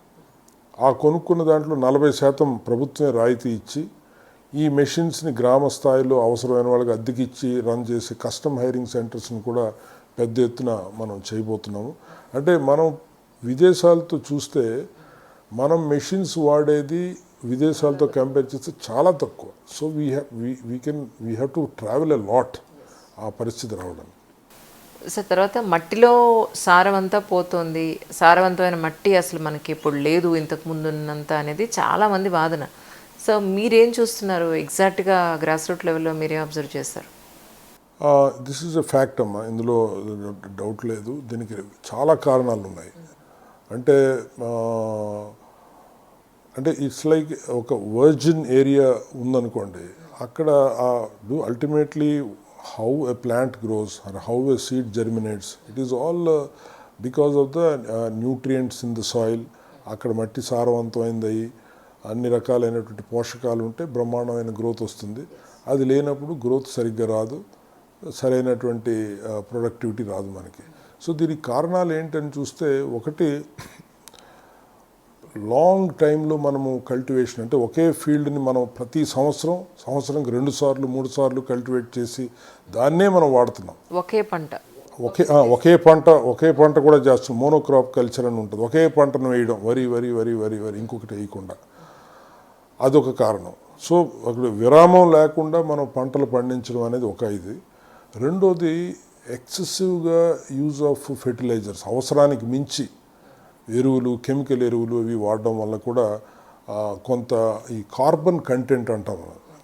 ఆ కొనుక్కున్న దాంట్లో 40% ప్రభుత్వమే రాయితీ ఇచ్చి ఈ మెషిన్స్ని గ్రామ స్థాయిలో అవసరమైన వాళ్ళకి అద్దెకిచ్చి రన్ చేసే కస్టమ్ హైరింగ్ సెంటర్స్ని కూడా పెద్ద ఎత్తున మనం చేయబోతున్నాము. అంటే మనం విదేశాలతో చూస్తే మనం మెషిన్స్ వాడేది విదేశాలతో కంపేర్ చేస్తే చాలా తక్కువ. So we have to travel a lot ఆ పరిస్థితి రావడానికి. సో తర్వాత మట్టిలో సారవంతా పోతుంది, సారవంతమైన మట్టి అసలు మనకి ఇప్పుడు లేదు ఇంతకు ముందు ఉన్నంత అనేది చాలామంది వాదన. సో మీరేం చూస్తున్నారు ఎగ్జాక్ట్గా గ్రాస్ రూట్ లెవెల్లో, మీరేం అబ్జర్వ్ చేస్తారు? దిస్ ఈజ్ ఎ ఫ్యాక్ట్ అమ్మా, ఇందులో డౌట్ లేదు. దీనికి చాలా కారణాలు ఉన్నాయి. అంటే అంటే ఇట్స్ లైక్ ఒక వర్జిన్ ఏరియా ఉందనుకోండి, అక్కడ ultimately how a plant grows or how a seed germinates, it is all because of the nutrients in the soil. అక్కడ మట్టి సారవంతమైంది, అన్ని రకాలైనటువంటి పోషకాలు ఉంటే బ్రహ్మాండమైన గ్రోత్ వస్తుంది. అది లేనప్పుడు గ్రోత్ సరిగ్గా రాదు, సరైనటువంటి ప్రొడక్టివిటీ రాదు మనకి. సో దీనికి కారణాలు ఏంటని చూస్తే, ఒకటి లాంగ్ టైంలో మనము కల్టివేషన్, అంటే ఒకే ఫీల్డ్ని మనం ప్రతి సంవత్సరంకి 2 సార్లు 3 సార్లు కల్టివేట్ చేసి దాన్నే మనం వాడుతున్నాం. ఒకే పంట ఒకే పంట కూడా చేస్తాం. మోనోక్రాప్ కల్చర్ అని ఉంటుంది. ఒకే పంటను వేయడం, వరి వరి వరి వరి వరి ఇంకొకటి వేయకుండా, అదొక కారణం. సో అక్కడ విరామం లేకుండా మనం పంటలు పండించడం అనేది ఒక ఇది. రెండోది ఎక్సెసివ్గా యూజ్ ఆఫ్ ఫెర్టిలైజర్స్, అవసరానికి మించి ఎరువులు, కెమికల్ ఎరువులు అవి వాడడం వల్ల కూడా కొంత ఈ కార్బన్ కంటెంట్ అంటాం,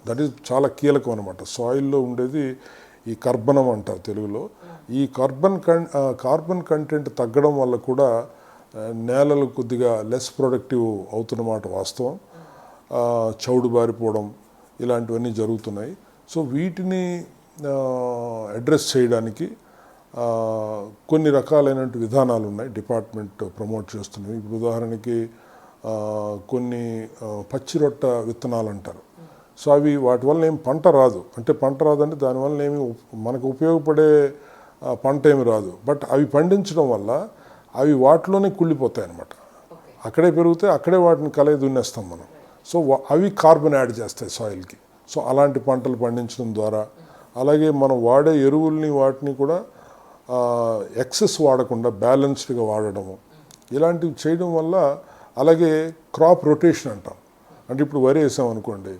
దట్ ఈజ్ చాలా కీలకం అనమాట. సాయిల్లో ఉండేది ఈ కర్బనం అంటారు తెలుగులో. ఈ కార్బన్ కంటెంట్ తగ్గడం వల్ల కూడా నేలలు కొద్దిగా లెస్ ప్రొడక్టివ్ అవుతున్నమాట వాస్తవం. చౌడు బారిపోవడం ఇలాంటివన్నీ జరుగుతున్నాయి. సో వీటిని అడ్రస్ చేయడానికి కొన్ని రకాలైనటువంటి విధానాలు ఉన్నాయి, డిపార్ట్మెంట్ ప్రమోట్ చేస్తున్నవి. ఇప్పుడు ఉదాహరణకి కొన్ని పచ్చి రొట్ట విత్తనాలు అంటారు. సో అవి వాటి వల్ల ఏం పంట రాదు, అంటే పంట రాదంటే దానివల్ల ఏమి మనకు ఉపయోగపడే పంట ఏమి రాదు. బట్ అవి పండించడం వల్ల అవి వాటిలోనే కుళ్ళిపోతాయి అన్నమాట. అక్కడే పెరిగితే అక్కడే వాటిని కలయి దున్నేస్తాం మనం. సో అవి కార్బన్ యాడ్ చేస్తాయి సాయిల్కి. సో అలాంటి పంటలు పండించడం ద్వారా, అలాగే మనం వాడే ఎరువుల్ని వాటిని కూడా ఎక్సెస్ వాడకుండా బ్యాలెన్స్డ్గా వాడడము, ఇలాంటివి చేయడం వల్ల, అలాగే క్రాప్ రొటేషన్ అంటాం. అంటే ఇప్పుడు వరి వేసాం అనుకోండి,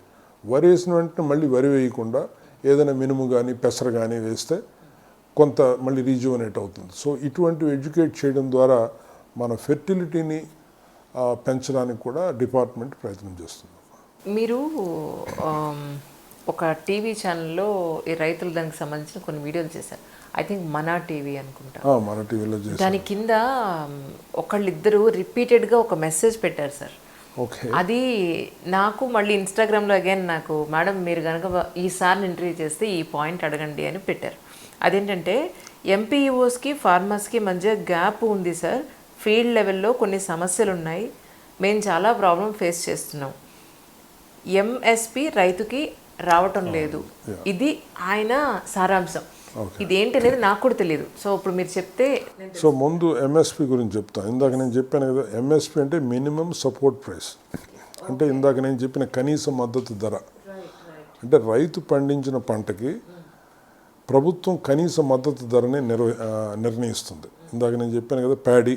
వరి వేసిన వెంటనే మళ్ళీ వరి వేయకుండా ఏదైనా మినుము కానీ పెసర కానీ వేస్తే కొంత మళ్ళీ రీజువనేట్ అవుతుంది. సో ఇటువంటివి ఎడ్యుకేట్ చేయడం ద్వారా మన ఫెర్టిలిటీని పెంచడానికి కూడా డిపార్ట్మెంట్ ప్రయత్నం చేస్తుంది. మీరు ఒక టీవీ ఛానల్లో ఈ రైతుల దానికి సంబంధించిన కొన్ని వీడియోలు చేశారు. ఐ థింక్ మన టీవీ అనుకుంటా. మన టీవీలో చేశారు. దాని కింద ఒకళ్ళిద్దరు రిపీటెడ్గా ఒక మెసేజ్ పెట్టారు సార్. ఓకే. అది నాకు మళ్ళీ ఇన్స్టాగ్రామ్లో అగైన్ నాకు, మేడం మీరు కనుక ఈసారి ఇంటర్వ్యూ చేస్తే ఈ పాయింట్ అడగండి అని పెట్టారు. అదేంటంటే, ఎంపీఈఓస్కి ఫార్మర్స్కి మధ్య గ్యాప్ ఉంది సార్, ఫీల్డ్ లెవెల్లో కొన్ని సమస్యలు ఉన్నాయి, మేము చాలా ప్రాబ్లం ఫేస్ చేస్తున్నాం, ఎంఎస్పి రైతుకి రావటం లేదు. ఇది ఆయన సారాంశం. ఇదేంటి అనేది నాకు కూడా తెలియదు. సో ఇప్పుడు మీరు చెప్తే. సో ముందు ఎంఎస్పి గురించి చెప్తాను. ఇందాక నేను చెప్పాను కదా, ఎంఎస్పి అంటే మినిమం సపోర్ట్ ప్రైస్, అంటే ఇందాక నేను చెప్పిన కనీస మద్దతు ధర. అంటే రైతు పండించిన పంటకి ప్రభుత్వం కనీస మద్దతు ధరని నిర్ణయిస్తుంది. ఇందాక నేను చెప్పాను కదా, ప్యాడీ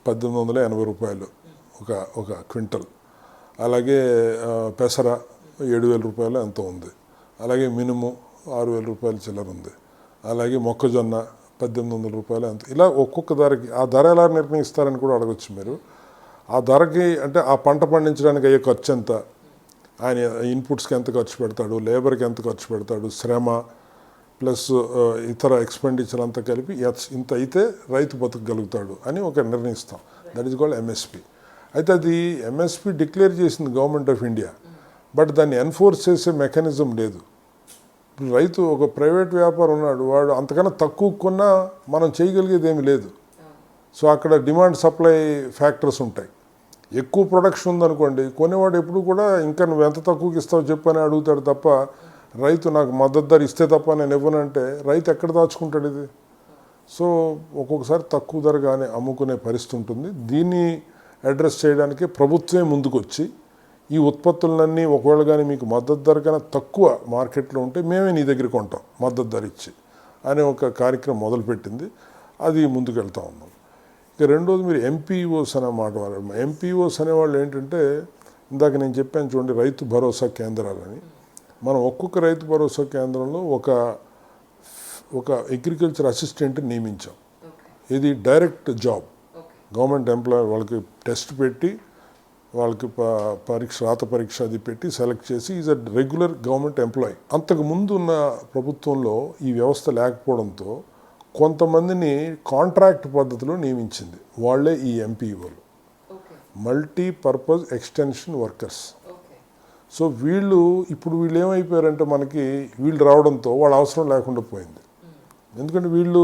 1880 రూపాయలు ఒక క్వింటల్, అలాగే పెసర 7000 రూపాయలు ఎంత ఉంది, అలాగే మినుము 6000 రూపాయలు చిల్లర ఉంది, అలాగే మొక్కజొన్న 1800 రూపాయలు ఎంత. ఇలా ఒక్కొక్క ధరకి ఆ ధర ఎలా నిర్ణయిస్తారని కూడా అడగచ్చు మీరు. ఆ ధరకి అంటే ఆ పంట పండించడానికి అయ్యే ఖర్చు ఎంత, ఆయన ఇన్పుట్స్కి ఎంత ఖర్చు పెడతాడు, లేబర్కి ఎంత ఖర్చు పెడతాడు, శ్రమ ప్లస్ ఇతర ఎక్స్పెండిచర్ అంతా కలిపి ఇంత అయితే రైతు బతకగలుగుతాడు అని ఒక నిర్ణయిస్తాం. That is called MSP. అయితే అది ఎంఎస్పి డిక్లేర్ చేసింది గవర్నమెంట్ ఆఫ్ ఇండియా, బట్ దాన్ని ఎన్ఫోర్స్ చేసే మెకానిజం లేదు. రైతు ఒక ప్రైవేట్ వ్యాపారం ఉన్నాడు, వాడు అంతకన్నా తక్కువ కొన్నా మనం చేయగలిగేది ఏమి లేదు. సో అక్కడ డిమాండ్ సప్లై ఫ్యాక్టర్స్ ఉంటాయి. ఎక్కువ ప్రొడక్షన్ ఉందనుకోండి, కొనేవాడు ఎప్పుడు కూడా ఇంకా నువ్వు ఎంత తక్కువకి ఇస్తావు చెప్పు అని అడుగుతాడు తప్ప, రైతు నాకు మద్దతు ధర ఇస్తే తప్ప నేను ఇవ్వనంటే రైతు ఎక్కడ దాచుకుంటాడు ఇది. సో ఒక్కొక్కసారి తక్కువ ధరగానే అమ్ముకునే పరిస్థితి ఉంటుంది. దీన్ని అడ్రస్ చేయడానికి ప్రభుత్వమే ముందుకొచ్చి ఈ ఉత్పత్తులన్నీ ఒకవేళ కానీ మీకు మద్దతు ధర కన్నా తక్కువ మార్కెట్లో ఉంటే మేమే నీ దగ్గర కొంటాం మద్దతు ధర ఇచ్చి అనే ఒక కార్యక్రమం మొదలుపెట్టింది. అది ముందుకు వెళ్తూ ఉన్నాం. ఇక రెండోది, మీరు ఎంపీఓస్ అనే మాట వాడారు. ఎంపీఓస్ అనేవాళ్ళు ఏంటంటే, ఇందాక నేను చెప్పాను చూడండి, రైతు భరోసా కేంద్రాలని. మనం ఒక్కొక్క రైతు భరోసా కేంద్రంలో ఒక అగ్రికల్చర్ అసిస్టెంట్ నియమించాం. ఇది డైరెక్ట్ జాబ్, గవర్నమెంట్ ఎంప్లాయీ. వాళ్ళకి టెస్ట్ పెట్టి వాళ్ళకి పరీక్ష రాత పరీక్ష అది పెట్టి సెలెక్ట్ చేసి is a regular government employee. అంతకు ముందు ఉన్న ప్రభుత్వంలో ఈ వ్యవస్థ లేకపోవడంతో కొంతమందిని కాంట్రాక్ట్ పద్ధతిలో నియమించింది. వాళ్ళే ఈ ఎంపీఓలు, మల్టీపర్పస్ ఎక్స్టెన్షన్ వర్కర్స్. సో వీళ్ళు ఏమైపోయారంటే మనకి వీళ్ళు రావడంతో వాళ్ళ అవసరం లేకుండా పోయింది. ఎందుకంటే వీళ్ళు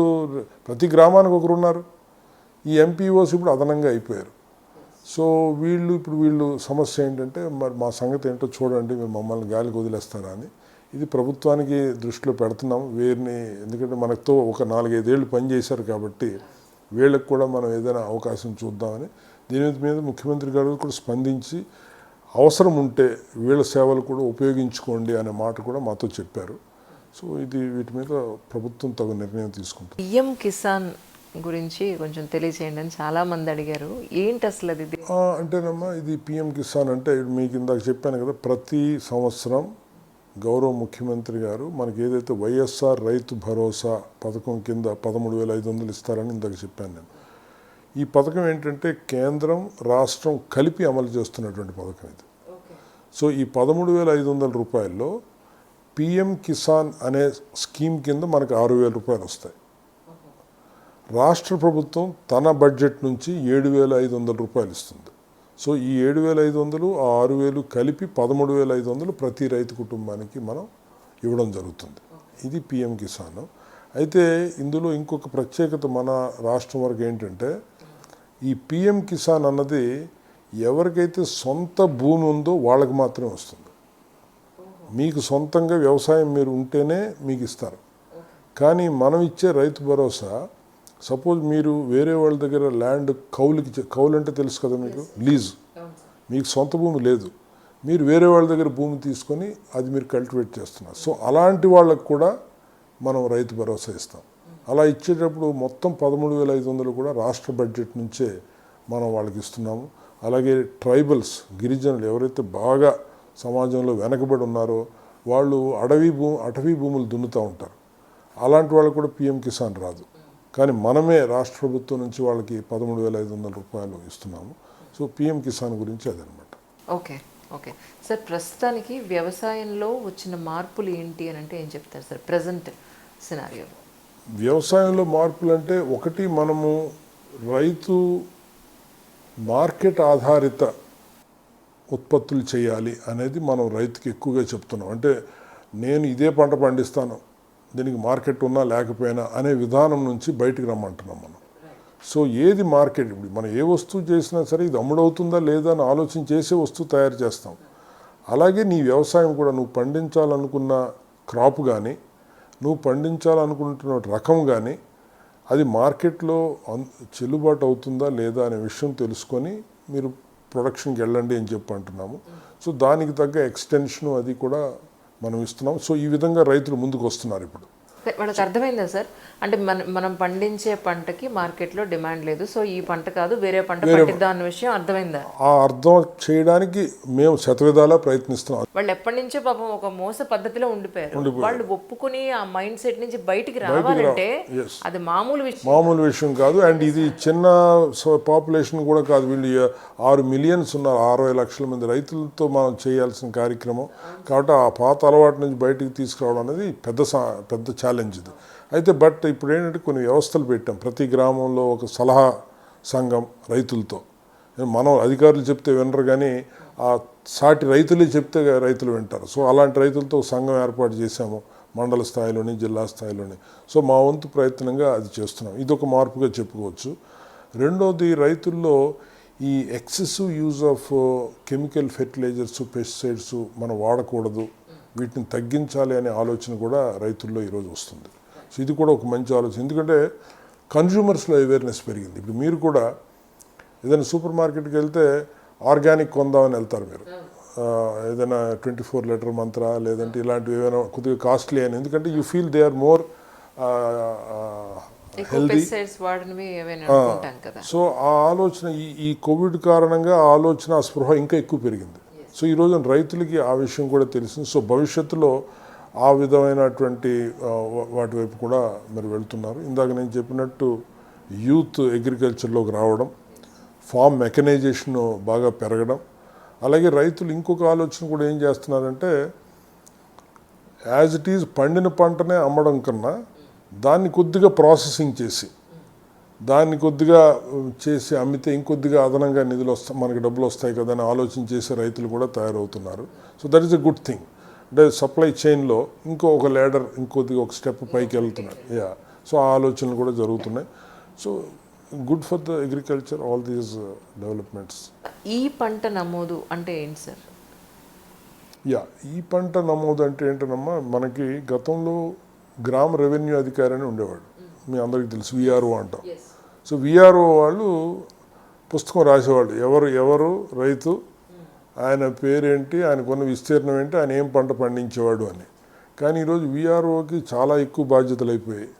ప్రతి గ్రామానికి ఒకరు ఉన్నారు. ఈ ఎంపీఓస్ ఇప్పుడు అదనంగా అయిపోయారు. సో వీళ్ళు సమస్య ఏంటంటే మరి మా సంగతి ఏంటో చూడండి, మీరు మమ్మల్ని గాలికి వదిలేస్తారా అని. ఇది ప్రభుత్వానికి దృష్టిలో పెడుతున్నాం వీరిని. ఎందుకంటే మనతో ఒక 4-5 ఏళ్ళు పనిచేశారు కాబట్టి వీళ్ళకి కూడా మనం ఏదైనా అవకాశం చూద్దామని దీని మీద ముఖ్యమంత్రి గారు కూడా స్పందించి అవసరం ఉంటే వీళ్ళ సేవలు కూడా ఉపయోగించుకోండి అనే మాట కూడా మాతో చెప్పారు. సో వీటి మీద ప్రభుత్వం తగు నిర్ణయం తీసుకుంటుంది. పిఎం కిసాన్ గురించి కొంచెం తెలియజేయండి అని చాలామంది అడిగారు. ఏంటి అసలు అది? అంటేనమ్మా ఇది పిఎం కిసాన్ అంటే మీకు ఇందాక చెప్పాను కదా, ప్రతి సంవత్సరం గౌరవ ముఖ్యమంత్రి గారు మనకి ఏదైతే వైఎస్ఆర్ రైతు భరోసా పథకం కింద 13,500 ఇస్తారని ఇందాక చెప్పాను నేను. ఈ పథకం ఏంటంటే కేంద్రం రాష్ట్రం కలిపి అమలు చేస్తున్నటువంటి పథకం ఇది. సో ఈ 13,500 రూపాయల్లో పిఎం కిసాన్ అనే స్కీమ్ కింద మనకు 6,000 రూపాయలు వస్తాయి. రాష్ట్ర ప్రభుత్వం తన బడ్జెట్ నుంచి 7,500 రూపాయలు ఇస్తుంది. సో ఈ 7,500 ఆ 6,000 కలిపి 13,500 ప్రతి రైతు కుటుంబానికి మనం ఇవ్వడం జరుగుతుంది. ఇది పిఎం కిసాన్. అయితే ఇందులో ఇంకొక ప్రత్యేకత మన రాష్ట్రం వరకు ఏంటంటే ఈ పిఎం కిసాన్ అన్నది ఎవరికైతే సొంత భూమి ఉందో వాళ్ళకి మాత్రమే వస్తుంది. మీకు సొంతంగా వ్యవసాయం మీరు ఉంటేనే మీకు ఇస్తారు. కానీ మనం ఇచ్చే రైతు భరోసా సపోజ్ మీరు వేరే వాళ్ళ దగ్గర ల్యాండ్ కౌలు అంటే తెలుసు కదా మీకు, లీజ్. మీకు సొంత భూమి లేదు, మీరు వేరే వాళ్ళ దగ్గర భూమి తీసుకొని అది మీరు కల్టివేట్ చేస్తున్నారు. సో అలాంటి వాళ్ళకు కూడా మనం రైతు భరోసా ఇస్తాం. అలా ఇచ్చేటప్పుడు మొత్తం 13,500 కూడా రాష్ట్ర బడ్జెట్ నుంచే మనం వాళ్ళకి ఇస్తున్నాము. అలాగే ట్రైబల్స్, గిరిజనులు ఎవరైతే బాగా సమాజంలో వెనకబడి ఉన్నారో వాళ్ళు అటవీ భూములు దున్నుతూ ఉంటారు. అలాంటి వాళ్ళకు కూడా పిఎం కిసాన్ రాదు. కానీ మనమే రాష్ట్ర ప్రభుత్వం నుంచి వాళ్ళకి 13,500 రూపాయలు ఇస్తున్నాము. సో పిఎం కిసాన్ గురించి అదనమాట. ఓకే సార్, ప్రస్తుతానికి వ్యవసాయంలో వచ్చిన మార్పులు ఏంటి అని అంటే ఏం చెప్తారు సార్ ప్రజెంట్ సినారియోలో? వ్యవసాయంలో మార్పులు అంటే ఒకటి, మనము రైతు మార్కెట్ ఆధారిత ఉత్పత్తులు చేయాలి అనేది మనం రైతుకి ఎక్కువగా చెప్తున్నాం. అంటే నేను ఇదే పంట పండిస్తాను, దీనికి మార్కెట్ ఉన్నా లేకపోయినా అనే విధానం నుంచి బయటికి రమ్మంటున్నాం మనం. సో ఏది మార్కెట్, ఇప్పుడు మనం ఏ వస్తువు చేసినా సరే ఇది అమ్ముడవుతుందా లేదా అని ఆలోచన చేసే వస్తువు తయారు చేస్తాం. అలాగే నీ వ్యవసాయం కూడా నువ్వు పండించాలనుకున్న క్రాప్ కానీ నువ్వు పండించాలనుకుంటున్న రకం కానీ అది మార్కెట్లో చెల్లుబాటు అవుతుందా లేదా అనే విషయం తెలుసుకొని మీరు ప్రొడక్షన్కి వెళ్ళండి అని చెప్పి అంటున్నాము. సో దానికి తగ్గ ఎక్స్టెన్షన్ అది కూడా మనం ఇస్తున్నాం. సో ఈ విధంగా రైతులు ముందుకు వస్తున్నారు ఇప్పుడు. వాళ్ళకి అర్థమైందా సార్? అంటే మనం పండించే పంటకి మార్కెట్లో డిమాండ్ లేదు, సో ఈ పంట కాదు వేరే పంట పండిద్దాం అన్న విషయం అర్థమైందా? ఆ అర్థం చేయడానికి మేము శతవిధాలా ప్రయత్నిస్తున్నాం. వాళ్ళు ఎప్పటి నుంచో పాపం ఒక మోస పద్ధతిలో ఉండిపోయారు. వాళ్ళు ఒప్పుకుని ఆ మైండ్ సెట్ నుంచి బయటికి రావాలంటే అది మామూలు విషయం కాదు. అండ్ ఇది చిన్న పాపులేషన్ కూడా కాదు. వీళ్ళు 6 మిలియన్స్ ఉన్నారు, 60 లక్షల మంది రైతులతో మనం చేయాల్సిన కార్యక్రమం కాబట్టి ఆ పాత అలవాటు నుంచి బయటికి తీసుకురావడం అనేది పెద్ద ఛాలెంజ్ ఇది. అయితే బట్ ఇప్పుడు ఏంటంటే కొన్ని వ్యవస్థలు పెట్టాం. ప్రతి గ్రామంలో ఒక సలహా సంఘం రైతులతో. మనం అధికారులు చెప్తే వినరు, కానీ ఆ సాటి రైతులే చెప్తే రైతులు వింటారు. సో అలాంటి రైతులతో సంఘం ఏర్పాటు చేశాము మండల స్థాయిలోని, జిల్లా స్థాయిలోని. సో మా వంతు ప్రయత్నంగా అది చేస్తున్నాం. ఇది ఒక మార్పుగా చెప్పుకోవచ్చు. రెండోది, రైతుల్లో ఈ excessive use of chemical fertilizers, pesticides మనం వాడకూడదు, వీటిని తగ్గించాలి అనే ఆలోచన కూడా రైతుల్లో ఈరోజు వస్తుంది. సో ఇది కూడా ఒక మంచి ఆలోచన. ఎందుకంటే కన్జ్యూమర్స్లో అవేర్నెస్ పెరిగింది. ఇప్పుడు మీరు కూడా ఏదైనా సూపర్ మార్కెట్కి వెళ్తే ఆర్గానిక్ కొందామని వెళ్తారు మీరు. ఏదైనా 24 లీటర్ మంత్ర లేదంటే ఇలాంటివి ఏమైనా కొద్దిగా కాస్ట్లీ అని. ఎందుకంటే you feel they are more healthy. So ఆ ఆలోచన ఈ కోవిడ్ కారణంగా ఆ స్పృహ ఇంకా ఎక్కువ పెరిగింది. సో ఈరోజు రైతులకి ఆ విషయం కూడా తెలిసింది. సో భవిష్యత్తులో ఆ విధమైనటువంటి వాటి వైపు కూడా మరి వెళ్తున్నారు. ఇందాక నేను చెప్పినట్టు యూత్ అగ్రికల్చర్లోకి రావడం, ఫామ్ మెకనైజేషన్ బాగా పెరగడం, అలాగే రైతులు ఇంకొక ఆలోచన కూడా ఏం చేస్తున్నారంటే యాజ్ ఇట్ ఈజ్ పండిన పంటనే అమ్మడం కన్నా దాన్ని కొద్దిగా ప్రాసెసింగ్ చేసి దాన్ని కొద్దిగా చేసి అమ్మితే ఇంకొద్దిగా అదనంగా నిధులు వస్తాయి, మనకి డబ్బులు వస్తాయి కదా అని ఆలోచన చేసే రైతులు కూడా తయారవుతున్నారు. So that is a good thing. అంటే సప్లై చైన్లో ఒక లేడర్ ఇంకొద్దిగా ఒక స్టెప్ పైకి వెళ్తున్నారు. సో ఆ ఆలోచనలు కూడా జరుగుతున్నాయి. So good for the agriculture all these developments. ఈ పంట నమోదు అంటే ఏంటి సార్? ఈ పంట నమోదు అంటే ఏంటనమ్మా, మనకి గతంలో గ్రామ రెవెన్యూ అధికారి అని ఉండేవాడు, మీ అందరికీ తెలుసు, విఆర్ఓ అంటాం. సో విఆర్ఓ వాళ్ళు పుస్తకం రాసేవాళ్ళు, ఎవరు రైతు, ఆయన పేరేంటి, ఆయనకున్న విస్తీర్ణం ఏంటి, ఆయన ఏం పంట పండించేవాడు అని. కానీ ఈరోజు విఆర్ఓకి చాలా ఎక్కువ బాధ్యతలు అయిపోయాయి.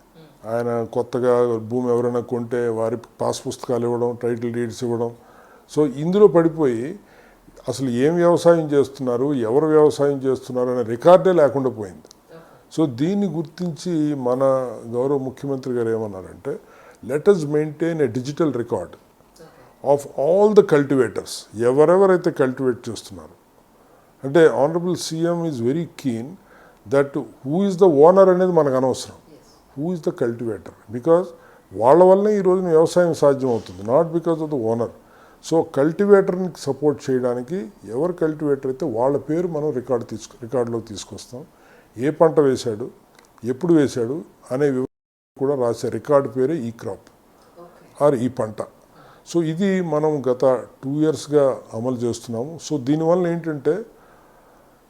ఆయన కొత్తగా భూమి ఎవరైనా కొంటే వారి పాస్ పుస్తకాలు ఇవ్వడం, టైటిల్ డీడ్స్ ఇవ్వడం. సో ఇందులో పడిపోయి అసలు ఏం వ్యవసాయం చేస్తున్నారు, ఎవరు వ్యవసాయం చేస్తున్నారు అనే రికార్డే లేకుండా పోయింది. సో దీన్ని గుర్తించి మన గౌరవ ముఖ్యమంత్రి గారు ఏమన్నారంటే, let us maintain a digital record of all the cultivators, ఎవరెవరైతే కల్టివేట్ చేస్తున్నారు. అంటే honourable CM is very keen that who is the owner అనేది మనకు అనవసరం, who is the cultivator. Because వాళ్ళ వల్లనే ఈరోజు వ్యవసాయం సాధ్యం అవుతుంది, not because of the owner. So కల్టివేటర్ని సపోర్ట్ చేయడానికి ఎవరు కల్టివేటర్ అయితే వాళ్ళ పేరు మనం రికార్డులోకి తీసుకొస్తాం. ఏ పంట వేశాడు, ఎప్పుడు వేశాడు అనే వివరణ కూడా రాసే రికార్డు పేరే ఈ క్రాప్ ఆర్ ఈ పంట. సో ఇది మనం గత 2 yearsగా అమలు చేస్తున్నాము. సో దీనివల్ల ఏంటంటే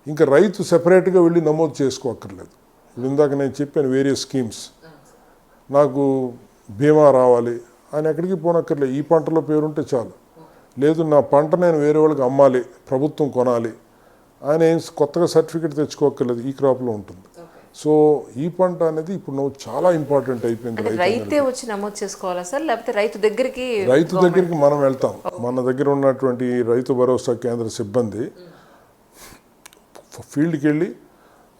ఇంకా రైతు సెపరేట్గా వెళ్ళి నమోదు చేసుకోక్కర్లేదు. ఇప్పుడు ఇందాక నేను చెప్పాను వేరియస్ స్కీమ్స్, నాకు బీమా రావాలి ఆయన ఎక్కడికి పోనక్కర్లేదు, ఈ పంటలో పేరుంటే చాలు. లేదు నా పంట నేను వేరే వాళ్ళకి అమ్మాలి, ప్రభుత్వం కొనాలి, ఆయన ఏం కొత్తగా సర్టిఫికేట్ తెచ్చుకోక్కర్లేదు, ఈ క్రాప్లో ఉంటుంది. సో ఈ పంట అనేది ఇప్పుడు చాలా ఇంపార్టెంట్ అయిపోయింది. రైతే వచ్చి నమోదు చేసుకోవాలా సార్, లేకపోతే రైతు దగ్గరికి మనం వెళ్తాం. మన దగ్గర ఉన్నటువంటి రైతు భరోసా కేంద్ర సిబ్బంది ఫీల్డ్కి వెళ్ళి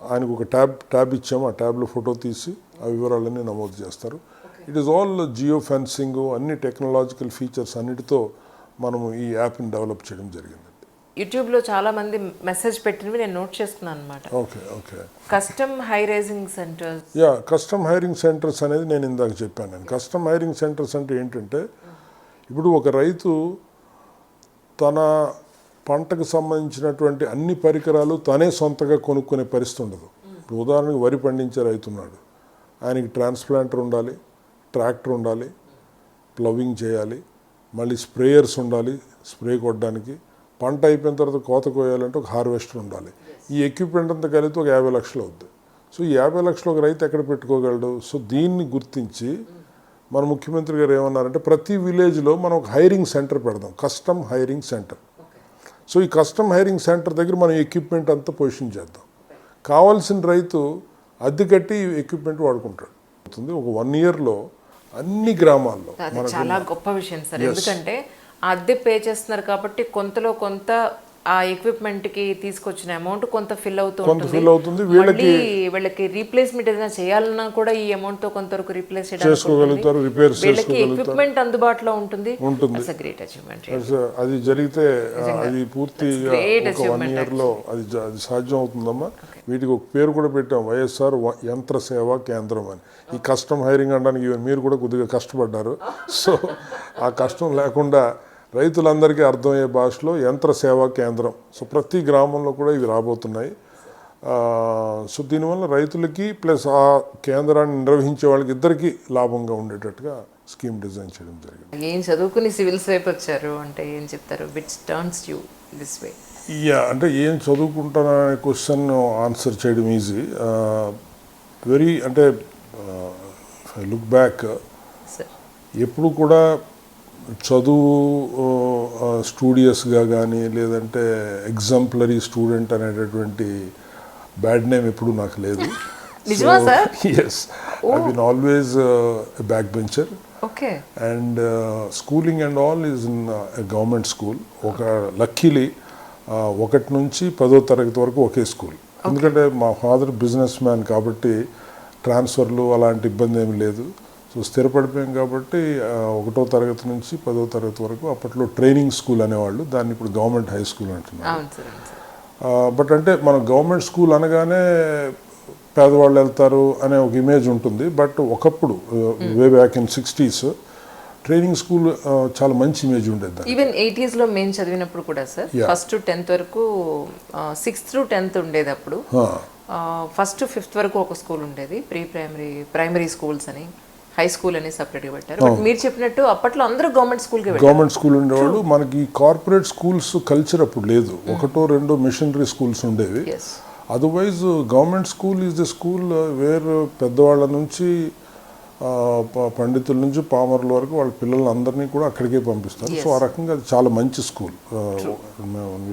ఆయనకు ఒక ట్యాబ్ ఇచ్చాము, ఆ ట్యాబ్లో ఫోటో తీసి ఆ వివరాలన్నీ నమోదు చేస్తారు. It is all geo fencing, అన్ని టెక్నాలజికల్ ఫీచర్స్ అన్నిటితో మనము ఈ యాప్ని డెవలప్ చేయడం జరిగింది. యూట్యూబ్లో చాలా మంది మెసేజ్ పెట్టినవి నేను నోట్ చేసుకున్నాను అనమాట. Okay custom high rising centres. Custom hiring centres అనేది నేను ఇందాక చెప్పాను. నేను కస్టమ్ హైరింగ్ సెంటర్స్ అంటే ఏంటంటే, ఇప్పుడు ఒక రైతు తన పంటకు సంబంధించినటువంటి అన్ని పరికరాలు తనే సొంతగా కొనుక్కునే పరిస్థితి ఉండదు. ఇప్పుడు ఉదాహరణకు వరి పండించే రైతు ఉన్నాడు, ఆయనకి ట్రాన్స్ప్లాంటర్ ఉండాలి, ట్రాక్టర్ ఉండాలి, ప్లవింగ్ చేయాలి, మళ్ళీ స్ప్రేయర్స్ ఉండాలి స్ప్రే కొట్టడానికి, పంట అయిపోయిన తర్వాత కోత కోయాలంటే ఒక హార్వెస్టర్ ఉండాలి. ఈ ఎక్విప్మెంట్ అంతా కలిపి ఒక 50 లక్షలు అవుద్ది. సో ఈ 50 లక్షలు ఒక రైతు ఎక్కడ పెట్టుకోగలడు? సో దీన్ని గుర్తించి మన ముఖ్యమంత్రి గారు ఏమన్నారంటే, ప్రతి విలేజ్లో మనం ఒక హైరింగ్ సెంటర్ పెడదాం, కస్టమ్ హైరింగ్ సెంటర్. సో ఈ కస్టమ్ హైరింగ్ సెంటర్ దగ్గర మనం ఎక్విప్మెంట్ అంతా పొజిషన్ చేద్దాం. కావాల్సిన రైతు అద్దె కట్టి ఎక్విప్మెంట్ వాడుకుంటాడు. ఒక 1 yearలో అన్ని గ్రామాల్లో. చాలా గొప్ప విషయం సార్, ఎందుకంటే అద్దె పే చేస్తున్నారు కాబట్టి కొంతలో కొంత ఆ ఎక్విప్మెంట్ కి తీసుకొచ్చిన అమౌంట్ కొంత ఫిల్ అవుతుంది. వీళ్ళకి రీప్లేస్మెంట్ ఏదైనా చేయాలన్నా కూడా ఈ అమౌంట్ తో కొంతవరకు రీప్లేస్ చేసుకోగలుగుతారు, రిపేర్స్ వీళ్ళకి ఎక్విప్మెంట్ అందుబాటులో ఉంటుంది. Great achievement. అది జరిగితే అది పూర్తి 1 yearలో అది సాధ్యం అవుతుందమ్మా. వీటికి ఒక పేరు కూడా పెట్టాం, వైఎస్ఆర్ యంత్ర సేవా కేంద్రం అని. ఈ కస్టమ్ హైరింగ్ అనడానికి మీరు కూడా కొద్దిగా కష్టపడ్డారు. సో ఆ కష్టం లేకుండా రైతులందరికీ అర్థమయ్యే భాషలో యంత్ర సేవా కేంద్రం. సో ప్రతి గ్రామంలో కూడా ఇవి రాబోతున్నాయి. సో దీనివల్ల రైతులకి ప్లస్ ఆ కేంద్రాన్ని నిర్వహించే వాళ్ళకి ఇద్దరికీ లాభంగా ఉండేటట్టుగా స్కీమ్ డిజైన్ చేయడం జరిగింది. ఏం చదువుకుని సివిల్స్ వైపు వచ్చారు అంటే ఏం చెప్తారు? Which turns you this way? అంటే ఏం చదువుకుంటాననే క్వశ్చన్ ఆన్సర్ చేయడం ఈజీ. వెరీ అంటే లుక్ బ్యాక్, ఎప్పుడు కూడా చదువు స్టూడియస్గా కానీ లేదంటే ఎగ్జాంపులరీ స్టూడెంట్ అనేటటువంటి బ్యాడ్ నేమ్ ఎప్పుడు నాకు లేదు. Yes, I been always a back bencher. And schooling and all is in government school. Luckily 1 నుంచి 10వ తరగతి వరకు ఒకే స్కూల్. ఎందుకంటే మా ఫాదర్ బిజినెస్ మ్యాన్ కాబట్టి ట్రాన్స్ఫర్లు అలాంటి ఇబ్బంది ఏమి లేదు. సో స్థిరపడిపోయాం కాబట్టి ఒకటో తరగతి నుంచి 10వ తరగతి వరకు అప్పట్లో ట్రైనింగ్ స్కూల్ అనేవాళ్ళు, దాన్ని ఇప్పుడు గవర్నమెంట్ హై స్కూల్ అంటున్నారు. అవును సార్, అవును సార్. బట్ అంటే మనం గవర్నమెంట్ స్కూల్ అనగానే పేదవాళ్ళు వెళ్తారు అనే ఒక ఇమేజ్ ఉంటుంది. బట్ ఒకప్పుడు way back in 60s training school చాలా మంచి ఇమేజ్ ఉండేది. ఈవెన్ 80s లో మేము చదివినప్పుడు కూడా సార్, ఫస్ట్ 10th వరకు 6th to 10th ఉండేది. అప్పుడు ఫస్ట్ 5th వరకు ఒక స్కూల్ ఉండేది, ప్రైమరీ స్కూల్స్ అని, హై స్కూల్ అని సపరేట్గా పెట్టారు. బట్ మీరు చెప్పినట్టు అప్పట్లో అందరూ గవర్నమెంట్ స్కూల్ ఉండేవాళ్ళు. మనకి కార్పొరేట్ స్కూల్స్ కల్చర్ అప్పుడు లేదు, ఒకటో రెండో మిషనరీ స్కూల్స్ ఉండేవి. Otherwise government school is the school where పెద్దవాళ్ళ నుంచి పండితుల నుంచి పామరుల వరకు వాళ్ళ పిల్లలందరినీ కూడా అక్కడికే పంపిస్తారు. సో ఆ రకంగా అది చాలా మంచి స్కూల్.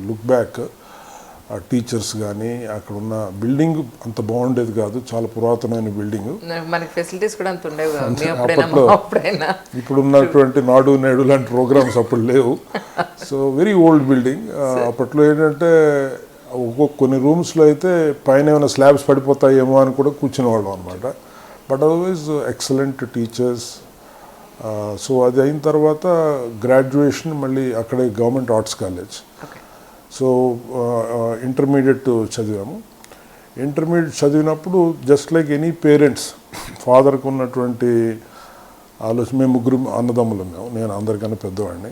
లుక్ బ్యాక్ టీచర్స్ కానీ అక్కడ ఉన్న బిల్డింగ్ అంత బాగుండేది కాదు, చాలా పురాతనమైన బిల్డింగ్. మనకి ఫెసిలిటీస్ కూడా అంత ఉండేవి ఇప్పుడు ఉన్నటువంటి నాడు నేడు లాంటి ప్రోగ్రామ్స్ అప్పుడు లేవు. So very old building. అప్పట్లో ఏంటంటే కొన్ని రూమ్స్లో అయితే పైన ఏమైనా స్లాబ్స్ పడిపోతాయేమో అని కూడా కూర్చునేవాళ్ళం అనమాట. But otherwise excellent teachers. So అది అయిన తర్వాత గ్రాడ్యుయేషన్ మళ్ళీ అక్కడే government arts college. So intermediate చదివాము. ఇంటర్మీడియట్ చదివినప్పుడు జస్ట్ లైక్ ఎనీ పేరెంట్స్, ఫాదర్కి ఉన్నటువంటి ఆలోచన, మేము ముగ్గురు అన్నదమ్ములు, నేను అందరికన్నా పెద్దవాడిని.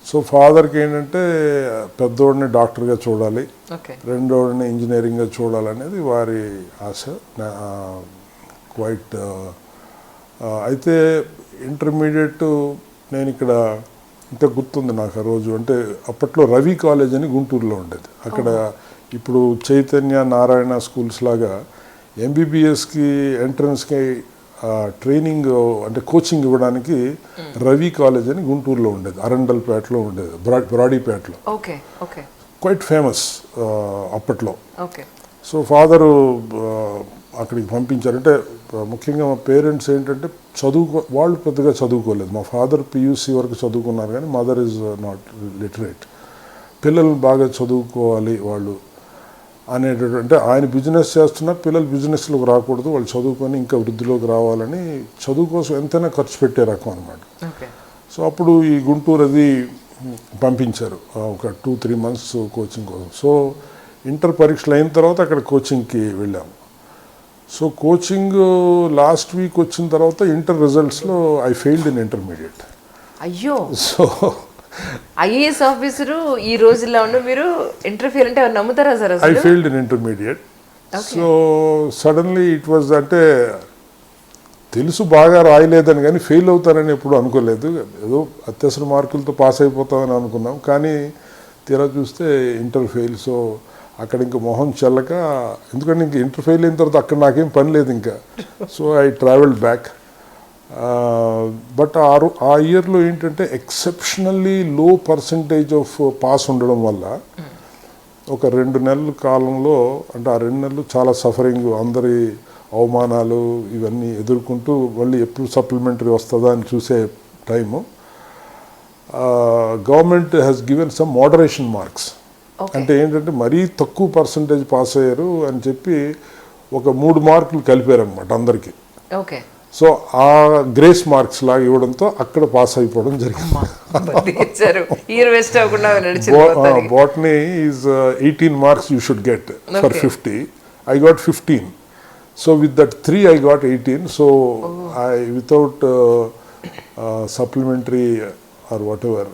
సో ఫాదర్కి ఏంటంటే పెద్దోడిని డాక్టర్గా చూడాలి, రెండోడిని ఇంజనీరింగ్గా చూడాలనేది వారి ఆశ. క్వైట్ అయితే ఇంటర్మీడియట్ నేను ఇక్కడ ఇంకా గుర్తుంది నాకు ఆ రోజు. అంటే అప్పట్లో రవి కాలేజ్ అని గుంటూరులో ఉండేది. అక్కడ ఇప్పుడు చైతన్య నారాయణ స్కూల్స్ లాగా ఎంబీబీఎస్కి ఎంట్రన్స్కి ట్రైనింగ్ అంటే కోచింగ్ ఇవ్వడానికి రవి కాలేజ్ అని గుంటూరులో ఉండేది, అరండల్పేటలో ఉండేది, బ్రాడీపేటలో. క్వైట్ ఫేమస్ అప్పట్లో. సో ఫాదరు అక్కడికి పంపించారంటే ముఖ్యంగా మా పేరెంట్స్ ఏంటంటే వాళ్ళు పెద్దగా చదువుకోలేదు. మా ఫాదర్ పియూసీ వరకు చదువుకున్నారు కానీ మదర్ ఈజ్ నాట్ లిటరేట్. పిల్లలు బాగా చదువుకోవాలి వాళ్ళు అనేటటువంటి, అంటే ఆయన బిజినెస్ చేస్తున్నా పిల్లలు బిజినెస్లోకి రాకూడదు, వాళ్ళు చదువుకొని ఇంకా వృద్ధిలోకి రావాలని చదువు కోసం ఎంతైనా ఖర్చు పెట్టే రకం అనమాట. సో అప్పుడు ఈ గుంటూరు అది పంపించారు ఒక 2-3 months కోచింగ్ కోసం. సో ఇంటర్ పరీక్షలు అయిన తర్వాత అక్కడ కోచింగ్కి వెళ్ళాము. సో కోచింగ్ లాస్ట్ వీక్ వచ్చిన తర్వాత ఇంటర్ రిజల్ట్స్లో ఐ ఫెయిల్డ్ ఇన్ ఇంటర్మీడియట్. అయ్యో. సో ఐఏఎస్ ఆఫీసరు ఈ రోజుల్లో ఉండి మీరు ఇంటర్ఫియర్ అంటే నమ్ముతారా sir? I failed in intermediate. So suddenly it was, అంటే తెలుసు బాగా రాయలేదని కానీ ఫెయిల్ అవుతానని ఎప్పుడు అనుకోలేదు. ఏదో అత్యవసర మార్కులతో పాస్ అయిపోతామని అనుకున్నాం, కానీ తీరా చూస్తే ఇంటర్ ఫెయిల్. సో అక్కడ ఇంకా మొహం చెల్లక, ఎందుకంటే ఇంక ఇంటర్ ఫెయిల్ అయిన తర్వాత అక్కడ నాకేం పని లేదు ఇంకా. So I travelled back. But ఆ ఇయర్లో ఏంటంటే ఎక్సెప్షనల్లీ లో పర్సంటేజ్ ఆఫ్ పాస్ ఉండడం వల్ల ఒక 2 నెలల కాలంలో, అంటే ఆ 2 నెలలు చాలా సఫరింగ్, అందరి అవమానాలు ఇవన్నీ ఎదుర్కొంటూ మళ్ళీ ఎప్పుడు సప్లిమెంటరీ వస్తుందా అని చూసే time. Government has given some moderation marks. అంటే ఏంటంటే మరీ తక్కువ పర్సంటేజ్ పాస్ అయ్యారు అని చెప్పి ఒక 3 మార్కులు కలిపారనమాట అందరికీ. సో ఆ గ్రేస్ మార్క్స్ లాగా ఇవ్వడంతో అక్కడ పాస్ అయిపోవడం జరిగింది. Botany is 18 marks you should get for 50. I got 15. So with that 3 I got 18. So I without supplementary or whatever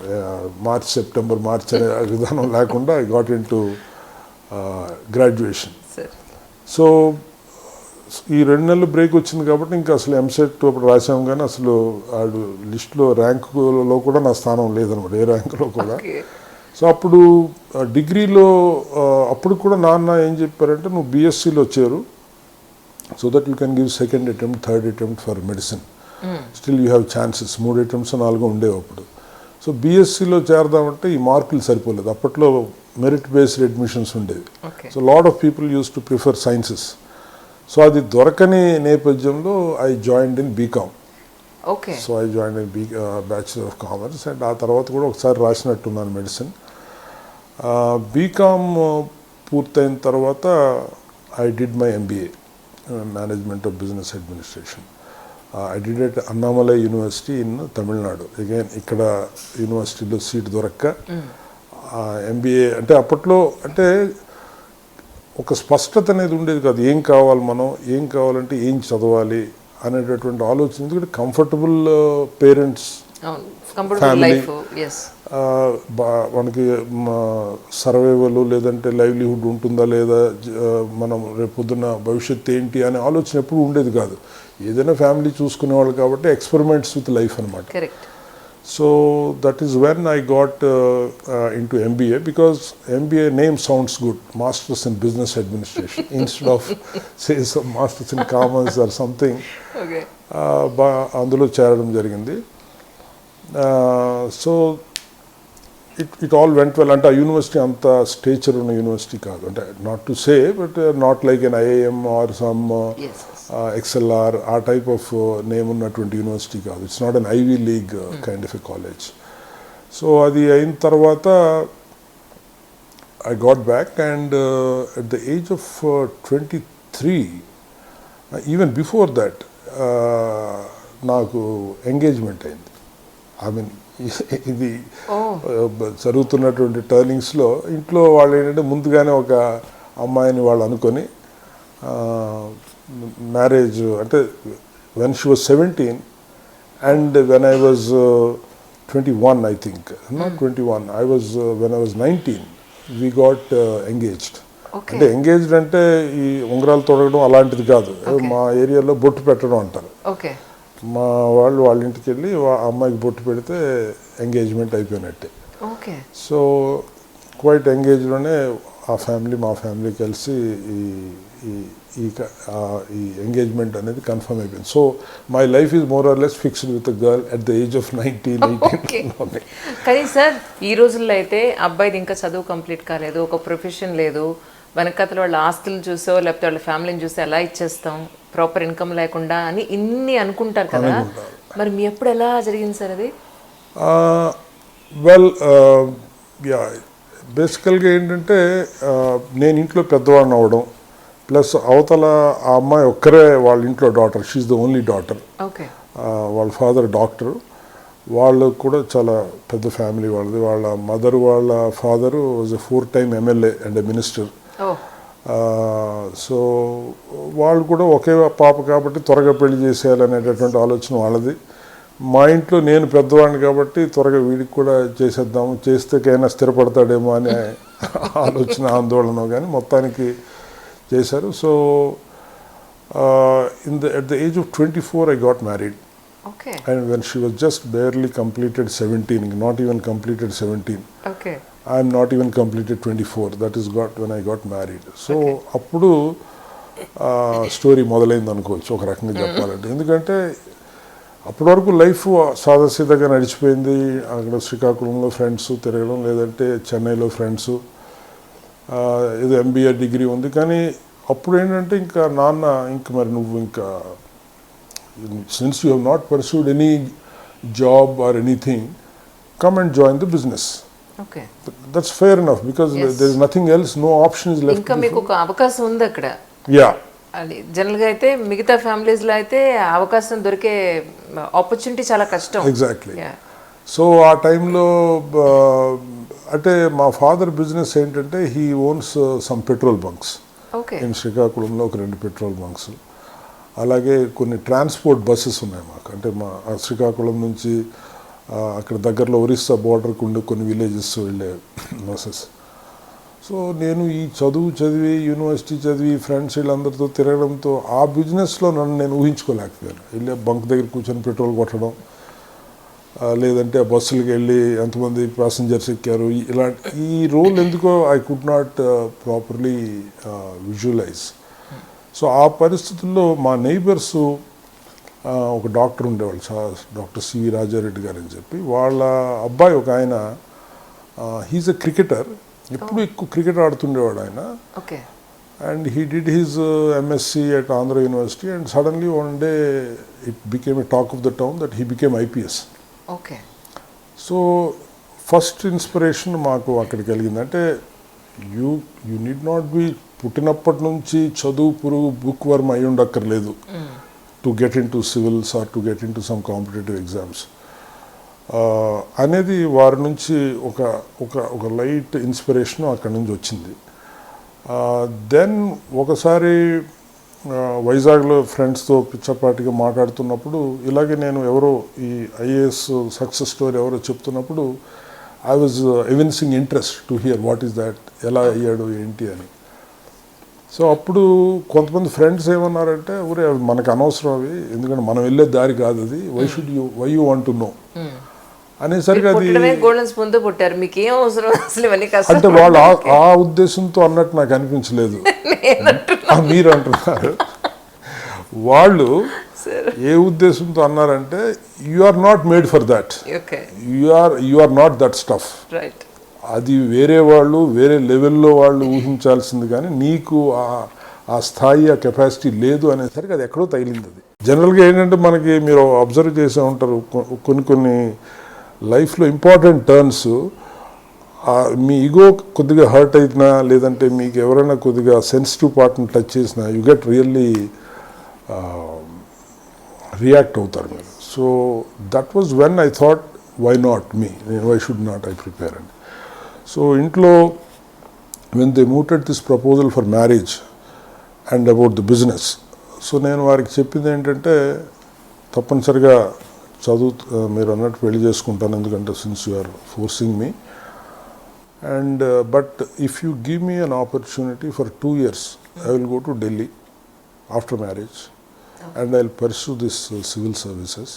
March September March అనే విధానం లేకుండా I got into graduation. So ఈ 2 నెలలు break వచ్చింది కాబట్టి ఇంకా అసలు ఎంసెట్ అప్పుడు రాసాము, కానీ అసలు ఆడు లిస్టులో ర్యాంకులో కూడా నా స్థానం లేదనమాట, ఏ ర్యాంకులో కూడా. సో అప్పుడు డిగ్రీలో అప్పుడు కూడా నాన్న ఏం చెప్పారంటే, నువ్వు బీఎస్సీలో చేరు, so that you can give second attempt, third attempt for medicine, still you have chances. 3 attempts 4 ఉండేవి అప్పుడు. సో బీఎస్సీలో చేరదామంటే ఈ మార్కులు సరిపోలేదు. అప్పట్లో మెరిట్ బేస్డ్ అడ్మిషన్స్ ఉండేవి. So lot of people use to prefer sciences. So అది దొరకని నేపథ్యంలో I joined in BCom. So I joined in bachelor of commerce. And ఆ తర్వాత కూడా ఒకసారి రాసినట్టున్నాను మెడిసిన్. బీకామ్ పూర్తయిన తర్వాత I did my MBA, management of business administration. I did at Annamalai university in Tamil Nadu. Again ఇక్కడ యూనివర్సిటీలో సీట్ దొరక్క ఎంబీఏ అంటే అప్పట్లో అంటే ఒక స్పష్టత అనేది ఉండేది కాదు. ఏం కావాలి మనం, ఏం కావాలంటే ఏం చదవాలి అనేటటువంటి ఆలోచన. ఎందుకంటే కంఫర్టబుల్ పేరెంట్స్, ఫ్యామిలీ, మనకి సర్వైవల్ లేదంటే లైవ్లీహుడ్ ఉంటుందా లేదా, మనం రేపొద్దున భవిష్యత్తు ఏంటి అనే ఆలోచన ఎప్పుడు ఉండేది కాదు. ఏదైనా ఫ్యామిలీ చూసుకునేవాళ్ళు కాబట్టి ఎక్స్పెరిమెంట్స్ విత్ లైఫ్ అనమాట. So that is when I got into MBA, because MBA name sounds good, Masters in Business Administration, instead of say some Masters in Commerce or something. అందులో చేరడం జరిగింది. So it all went well. అంటే ఆ university అంత stature ఉన్న university కాదు, అంటే not to say but not like an IIM or some XLR ఆ టైప్ ఆఫ్ నేమ్ ఉన్నటువంటి యూనివర్సిటీ కాదు. It's not an Ivy League kind of a college. So అది అయిన తర్వాత I got back and at the age of 23, even before that నాకు engagement అయింది. I mean ఇది జరుగుతున్నటువంటి టర్నింగ్స్లో ఇంట్లో వాళ్ళు ఏంటంటే ముందుగానే ఒక అమ్మాయిని వాళ్ళు అనుకొని మ్యారేజ్ అంటే when she was 17 and when I was 21, I think, not 21, when I was 19 we got engaged. అంటే ఎంగేజ్డ్ అంటే ఈ ఉంగరాలు తొడగడం అలాంటిది కాదు. మా ఏరియాలో బొట్టు పెట్టడం అంటారు. మా వాళ్ళ ఇంటికి వెళ్ళి అమ్మాయికి బొట్టు పెడితే ఎంగేజ్మెంట్ అయిపోయినట్టే. సో క్వైట్ ఎంగేజ్లోనే ఆ ఫ్యామిలీ మా ఫ్యామిలీ కలిసి ఈ ఎంగేజ్మెంట్ అనేది కన్ఫర్మ్ అయిపోయింది. So my life is more or less fixed with a girl at the age of 19-18. కానీ సార్ ఈ రోజుల్లో అయితే అబ్బాయిది ఇంకా చదువు కంప్లీట్ కాలేదు, ఒక ప్రొఫెషన్ లేదు, వెనకతల వాళ్ళ ఆస్తులు చూసో లేకపోతే వాళ్ళ ఫ్యామిలీని చూసి ఎలా ఇచ్చేస్తాం, ప్రాపర్ ఇన్కమ్ లేకుండా అని ఇన్ని అనుకుంటారు కదా. మరి మీ ఎప్పుడు ఎలా జరిగింది సార్ అది? వెల్ బేసికల్గా ఏంటంటే నేను ఇంట్లో పెద్దవాడిని అవ్వడం, ప్లస్ అవతల ఆ అమ్మాయి ఒక్కరే వాళ్ళ ఇంట్లో daughter, she's the only daughter. వాళ్ళ ఫాదర్ డాక్టర్, వాళ్ళు కూడా చాలా పెద్ద ఫ్యామిలీ వాళ్ళది. వాళ్ళ మదర్ వాళ్ళ father was a 4-time MLA and a minister. So వాళ్ళు కూడా ఒకే పాప కాబట్టి త్వరగా పెళ్లి చేసేయాలనేటటువంటి ఆలోచన వాళ్ళది. మా ఇంట్లో నేను పెద్దవాడిని కాబట్టి త్వరగా వీడికి కూడా చేసేద్దాము, చేస్తేకైనా స్థిరపడతాడేమో అనే ఆలోచన ఆందోళన, కానీ మొత్తానికి చేశారు. So at the age of 24 I got married. And when she was just barely completed 17, not even completed 17. I am not even completed 24. That is when I got married. So అప్పుడు స్టోరీ మొదలైంది అనుకోవచ్చు ఒక రకంగా చెప్పాలంటే. ఎందుకంటే అప్పటి వరకు life సాదాసీదాగా నడిచిపోయింది. అక్కడ శ్రీకాకుళంలో ఫ్రెండ్స్ తిరగడం, లేదంటే చెన్నైలో ఫ్రెండ్స్, ఏదో MBA డిగ్రీ ఉంది. కానీ అప్పుడు ఏంటంటే ఇంకా నాన్న మరి నువ్వు ఇంకా since you have not pursued any job or anything, come and join the business. That's fair enough, because there is nothing else, no option is left. ఇంకా మీకు ఒక అవకాశం ఉంది అక్కడ. అది జనరల్గా అయితే మిగతా ఫ్యామిలీస్లో అయితే అవకాశం దొరికే ఆపర్చునిటీ చాలా కష్టం. ఎగ్జాక్ట్లీ. సో ఆ టైంలో అంటే మా ఫాదర్ బిజినెస్ ఏంటంటే he ones some petrol bunks in శ్రీకాకుళంలో, ఒక 2 పెట్రోల్ బంక్స్. అలాగే కొన్ని ట్రాన్స్పోర్ట్ బస్సెస్ ఉన్నాయి మాకు. అంటే మా శ్రీకాకుళం నుంచి అక్కడ దగ్గరలో ఒరిస్సా బోర్డర్కి ఉండే కొన్ని విలేజెస్ వెళ్ళే బస్సెస్. సో నేను ఈ చదివి యూనివర్సిటీ చదివి ఫ్రెండ్స్ వీళ్ళందరితో తిరగడంతో ఆ బిజినెస్లో నేను ఊహించుకోలేకపోయాను. వెళ్ళి బంక్ దగ్గర కూర్చొని పెట్రోల్ కొట్టడం, లేదంటే ఆ బస్సులకి వెళ్ళి ఎంతమంది ప్యాసింజర్స్ ఎక్కారు, ఇలాంటి ఈ రోల్ ఎందుకో I could not properly visualize. So ఆ పరిస్థితుల్లో మా నైబర్స్ ఒక డాక్టర్ ఉండేవాళ్ళు, డాక్టర్ సివి రాజారెడ్డి గారు అని చెప్పి, వాళ్ళ అబ్బాయి ఒక ఆయన, హీజ్ ఎ క్రికెటర్, ఎప్పుడు ఎక్కువ క్రికెట్ ఆడుతుండేవాడు ఆయన. And he did his MSc at Andhra University, and suddenly one day it became a talk of the town that he became IPS. So first inspiration మాకు అక్కడికి కలిగిందంటే యూ నీడ్ నాట్ బి పుట్టినప్పటి నుంచి చదువు పురుగు bookworm అయి ఉండక్కర్లేదు. To get into civils or to get into some competitive exams అనేది వారి నుంచి ఒక ఒక ఒక లైట్ ఇన్స్పిరేషన్ అక్కడి నుంచి వచ్చింది. దెన్ ఒకసారి వైజాగ్లో ఫ్రెండ్స్తో పిచ్చపాటిగా మాట్లాడుతున్నప్పుడు ఇలాగే నేను ఎవరో ఈ ఐఏఎస్ సక్సెస్ స్టోరీ ఎవరో చెప్తున్నప్పుడు I was evincing interest to hear what is that, ఎలా అయ్యాడు ఏంటి అని. సో అప్పుడు కొంతమంది ఫ్రెండ్స్ ఏమన్నారంటే ఊరే మనకు అనవసరం అవి, ఎందుకంటే మనం వెళ్ళే దారి కాదు అది, why you want to know అనేసరికి అది గోల్డెన్ స్పూన్ తో పుట్టారు, మీకు ఏం అవసరం అసలు ఇవన్నీ అంటే కష్టం. వాళ్ళు ఆ ఉద్దేశంతో అన్నట్టు నాకు అనిపించలేదు. మీరు అంటున్నారు, వాళ్ళు ఏ ఉద్దేశంతో అన్నారంటే you are not made for that, okay you are not that stuff, right. అది వేరే వాళ్ళు వేరే లెవెల్లో వాళ్ళు ఊహించాల్సింది, కానీ నీకు ఆ స్థాయి ఆ కెపాసిటీ లేదు అనేసరికి అది ఎక్కడో తగిలింది. అది జనరల్గా ఏంటంటే మనకి మీరు అబ్జర్వ్ చేసే ఉంటారు కొన్ని లైఫ్లో ఇంపార్టెంట్ టర్న్స్, మీ ఈగో కొద్దిగా హర్ట్ అయినా లేదంటే మీకు ఎవరైనా కొద్దిగా సెన్సిటివ్ పార్ట్ని టచ్ చేసినా యు గెట్ రియల్లీ రియాక్ట్ అవుతారు మీరు. So that was when I thought why not me, why should not I prepare అండి. సో ఇంట్లో when they mooted this proposal for marriage and about the business, so నేను వారికి చెప్పింది ఏంటంటే తప్పనిసరిగా మీరు అన్నట్టు పెళ్లి చేసుకుంటాను, ఎందుకంటే since you are forcing me, and but if you give me an opportunity for 2 years I will go to Delhi after marriage and I will pursue this civil services,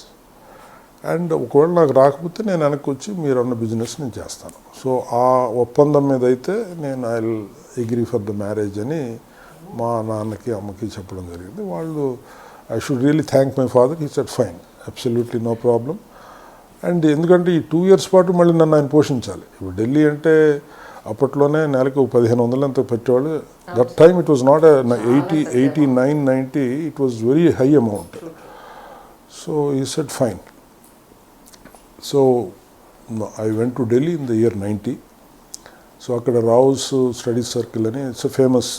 and ఒకవేళ నాకు రాకపోతే నేను వెనక్కి వచ్చి మీరు అన్న బిజినెస్ నేను చేస్తాను. సో ఆ ఒప్పందం మీద అయితే నేను I will agree for the marriage అని మా నాన్నకి అమ్మకి చెప్పడం జరిగింది. వాళ్ళు I should really thank my father, he said fine, absolutely no problem. And ఎందుకంటే ఈ 2 years పాటు మళ్ళీ నన్ను ఆయన పోషించాలి. ఇప్పుడు ఢిల్లీ అంటే అప్పట్లోనే నెలకు 1500 అంత పెట్టేవాళ్ళు. That time it was not 89, 90, it was very high amount. So he said fine. So I went to Delhi in the year 90. సో అక్కడ రావుస్ స్టడీ సర్కిల్ అని it's famous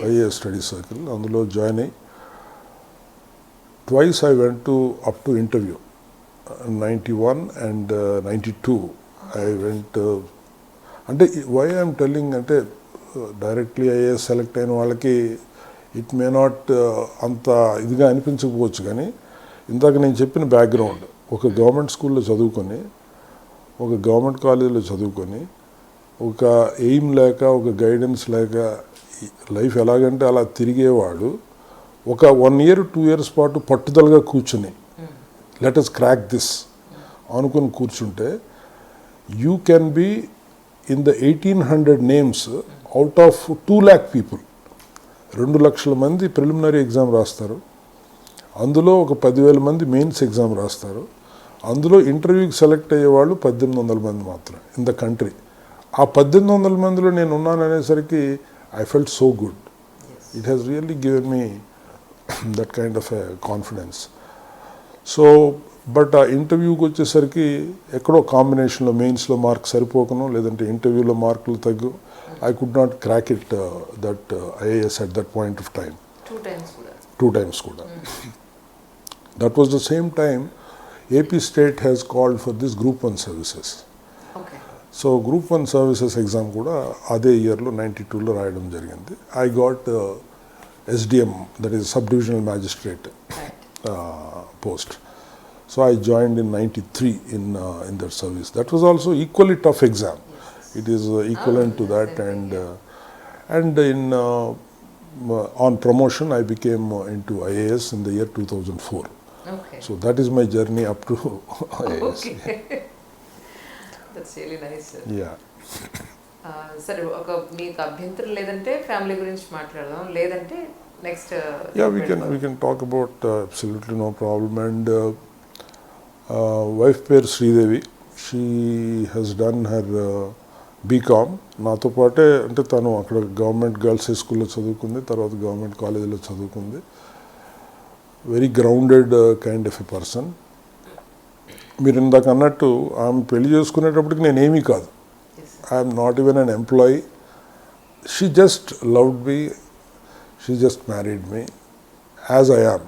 IAS study circle, అందులో జాయిన్ అయ్యి twice I went to up to interview 91 and 92 I went. అంటే why I'm telling అంటే directly IAS select అయిన వాళ్ళకి it may not అంత ఇదిగా అనిపించకపోవచ్చు, కానీ ఇందాక నేను చెప్పిన బ్యాక్గ్రౌండ్, ఒక గవర్నమెంట్ స్కూల్లో చదువుకొని ఒక గవర్నమెంట్ కాలేజీలో చదువుకొని ఒక ఎయిమ్ లేక ఒక గైడెన్స్ లేక లైఫ్ ఎలాగంటే అలా తిరిగేవాడు ఒక 1 year 2 years పాటు పట్టుదలగా కూర్చుని లెట్ us క్రాక్ దిస్ అనుకుని కూర్చుంటే you can be in the 1800 names out of 2 lakh people. 2 లక్షల మంది ప్రిలిమినరీ ఎగ్జామ్ రాస్తారు, అందులో ఒక 10,000 మంది మెయిన్స్ ఎగ్జామ్ రాస్తారు, అందులో ఇంటర్వ్యూకి సెలెక్ట్ అయ్యేవాళ్ళు 1800 మంది మాత్రం ఇన్ ద కంట్రీ. ఆ 1800 మందిలో నేను ఉన్నాను అనేసరికి I felt so good. It has really given me that kind of a confidence. So but ఆ ఇంటర్వ్యూకి వచ్చేసరికి ఎక్కడో కాంబినేషన్లో మెయిన్స్లో మార్క్ సరిపోకను, లేదంటే ఇంటర్వ్యూలో మార్కులు తగ్గు, I could not crack it that IAS at that point of time. 2 times కూడా. That was the same time AP state has called for this Group 1 services. So Group 1 services exam కూడా అదే ఇయర్లో 92లో రాయడం జరిగింది. I got SDM, that is sub divisional magistrate post. So I joined in 93 in that service. That was also equally tough exam. It is equivalent to that, and in on promotion I became into IAS in the year 2004. Okay. So that is my journey up to IAS. Okay. That's really nice, sir. Yeah. సరే, ఒక మీకు అభ్యంతరం లేదంటే family గురించి మాట్లాడదాం, లేదంటే next. Yeah, we can talk about absolutely no problem. And wife పేరు Sridevi, she has done her BCom నాతో పాటే. అంటే తను అక్కడ గవర్నమెంట్ గర్ల్స్ హై స్కూల్లో చదువుకుంది, తర్వాత గవర్నమెంట్ కాలేజీలో చదువుకుంది. Very grounded kind of a person. మీరు ఇందాక అన్నట్టు ఆమె పెళ్లి చేసుకునేటప్పటికి నేనేమీ కాదు. I'm not even an employee. She just loved me, she just married me as I am.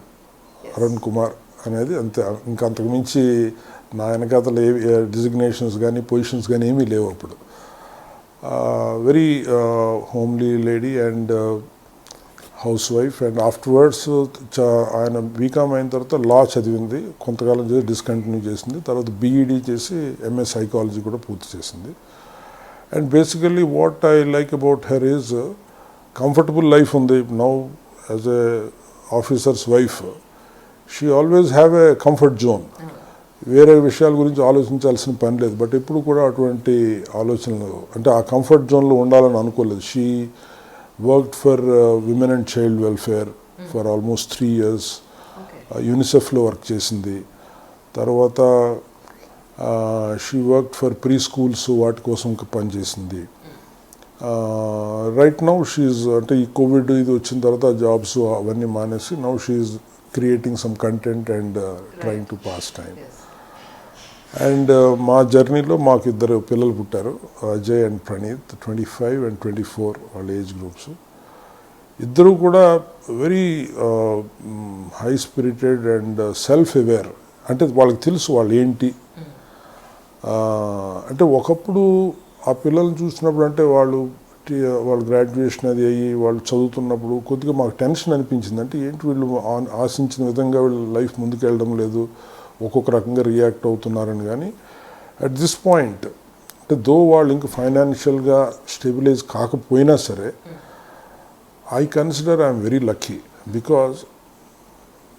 Arun Kumar అనేది అంతే. ఇంకా అంతకు మించి నా వెనకాతలు ఏ డిజిగ్నేషన్స్ కానీ పొజిషన్స్ కానీ ఏమీ లేవు అప్పుడు. Very homely lady and house wife. And afterwards ఆయన బీకామ్ అయిన తర్వాత లా చదివింది, కొంతకాలం చేసి డిస్కంటిన్యూ చేసింది. తర్వాత బీఈడీ చేసి ఎంఏ సైకాలజీ కూడా పూర్తి చేసింది. And basically what I like about her is comfortable life ఉంది. Now as a officer's wife she always have a comfort zone. వేరే విషయాల గురించి ఆలోచించాల్సిన పని లేదు. బట్ ఎప్పుడు కూడా అటువంటి ఆలోచనలు అంటే ఆ కంఫర్ట్ జోన్లో ఉండాలని అనుకోలేదు. She worked for women and child welfare for almost 3 years. యూనిసెఫ్లో వర్క్ చేసింది. తర్వాత she worked for preschools, వాటి కోసం పనిచేసింది. రైట్ నౌ షీఈ్ అంటే ఈ కోవిడ్ ఇది వచ్చిన తర్వాత జాబ్స్ అవన్నీ మానేసి now she's creating some content and trying to pass time. And మా జర్నీలో మాకు 2 పిల్లలు పుట్టారు, అజయ్ అండ్ ప్రణీత్, 25 and 24 వాళ్ళ ఏజ్ గ్రూప్స్. ఇద్దరు కూడా very high spirited and self aware. అంటే వాళ్ళకి తెలుసు వాళ్ళు ఏంటి. అంటే ఒకప్పుడు ఆ పిల్లల్ని చూసినప్పుడు అంటే వాళ్ళు గ్రాడ్యుయేషన్ అది అయ్యి వాళ్ళు చదువుతున్నప్పుడు కొద్దిగా మాకు టెన్షన్ అనిపించింది. అంటే ఏంటి వీళ్ళు ఆశించిన విధంగా వీళ్ళ లైఫ్ ముందుకు వెళ్ళడం లేదు, ఒక్కొక్క రకంగా రియాక్ట్ అవుతున్నారని. కానీ అట్ దిస్ పాయింట్ అంటే దో వాళ్ళు ఇంకా ఫైనాన్షియల్గా స్టెబిలైజ్ కాకపోయినా సరే I consider I'm very lucky. Because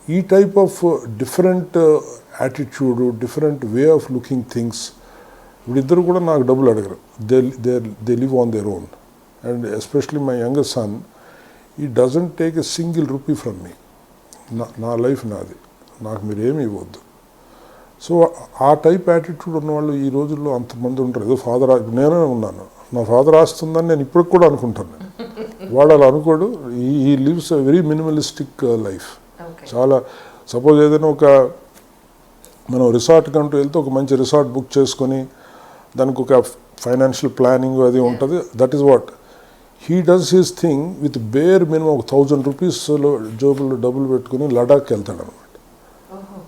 ఈ type of different attitude, different way of looking things, వీళ్ళిద్దరు కూడా నాకు డబ్బులు అడగరు. They live on their own. And especially my younger son, he doesn't take a single rupee from me. నా life నాది, నాకు మీరు ఏమి ఇవ్వద్దు. సో ఆ టైప్ యాటిట్యూడ్ ఉన్నవాళ్ళు ఈ రోజుల్లో అంతమంది ఉంటారు. ఏదో ఫాదర్, నేనే ఉన్నాను, నా ఫాదర్ ఆస్తుందని నేను ఇప్పటికి కూడా అనుకుంటాను. వాడు అలా అనుకోడు. ఈ lives a very minimalistic life. చాలా సపోజ్ ఏదైనా మనం రిసార్ట్ కంటూ వెళ్తే ఒక మంచి రిసార్ట్ బుక్ చేసుకొని దానికి ఒక ఫైనాన్షియల్ ప్లానింగ్ అది ఉంటుంది. That is what he does his thing with bare minimum ఒక 1000 రూపీస్లో జోబుల్లో డబ్బులు పెట్టుకుని లడాఖ్కి వెళ్తాడు అనమాట.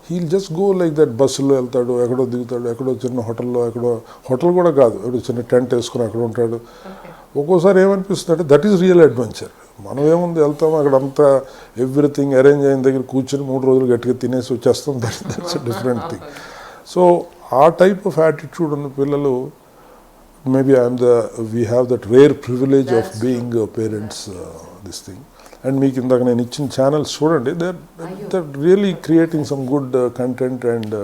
He'll just go like that. బస్సులో వెళ్తాడు, ఎక్కడో దిగుతాడు, ఎక్కడో చిన్న హోటల్లో, ఎక్కడో హోటల్ కూడా కాదు, ఎక్కడో చిన్న టెంట్ వేసుకుని అక్కడ ఉంటాడు. ఒక్కోసారి ఏమనిపిస్తుంది అంటే దట్ ఈస్ రియల్ అడ్వెంచర్. మనం ఏముంది వెళ్తాము, అక్కడ అంతా ఎవ్రీథింగ్ అరేంజ్ అయిన దగ్గర కూర్చొని 3 రోజులు గట్టిగా తినేసి వచ్చేస్తాం. That's a different thing. So ఆ టైప్ ఆఫ్ యాటిట్యూడ్ ఉన్న పిల్లలు maybe we have that rare privilege of being parents this thing. And మీకు ఇందాక నేను ఇచ్చిన ఛానల్స్ చూడండి, they're really creating some good content and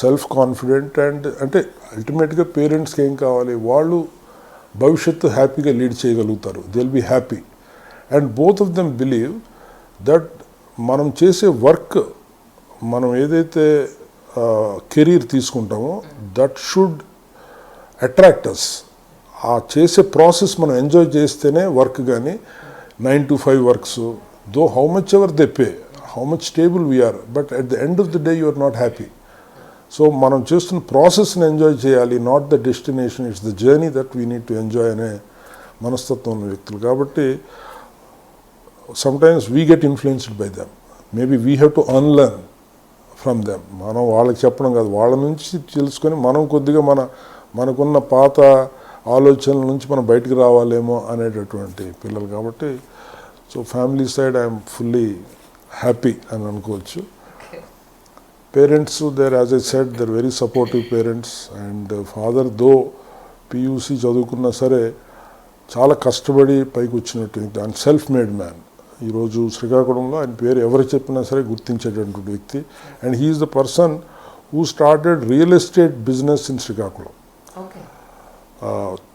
self confident. And అంటే అల్టిమేట్గా పేరెంట్స్కి ఏం కావాలి, వాళ్ళు భవిష్యత్తు హ్యాపీగా లీడ్ చేయగలుగుతారు. They will be happy. And both of them believe that మనం చేసే వర్క్, మనం ఏదైతే కెరీర్ తీసుకుంటామో దట్ షుడ్ అట్రాక్ట్ అస్. ఆ చేసే ప్రాసెస్ మనం ఎంజాయ్ చేస్తేనే వర్క్. కానీ 9 to 5 works, though how much ever they pay, how much stable we're, but at the end of the day you are not happy. So మనం చేస్తున్న ప్రాసెస్ని enjoy చేయాలి, not the destination. It's the journey that we need to enjoy అనే మనస్తత్వం ఉన్న వ్యక్తులు. కాబట్టి sometimes we get influenced by them. Maybe we have to unlearn from them. మనం వాళ్ళకి చెప్పడం కాదు, వాళ్ళ నుంచి తెలుసుకొని మనం కొద్దిగా మనకున్న పాత ఆలోచనల నుంచి మనం బయటకు రావాలేమో అనేటటువంటి పిల్లలు. కాబట్టి so family side I'm fully happy అని అనుకోవచ్చు. Parents there, as I said, they're very supportive parents. And father though PUC చదువుకున్నా సరే చాలా కష్టపడి పైకి వచ్చినట్టు అండ్ సెల్ఫ్ మేడ్ మ్యాన్. ఈరోజు శ్రీకాకుళంలో ఆయన పేరు ఎవరు చెప్పినా సరే గుర్తించేటటువంటి వ్యక్తి. And he's the person who started real estate business in Srikakulam.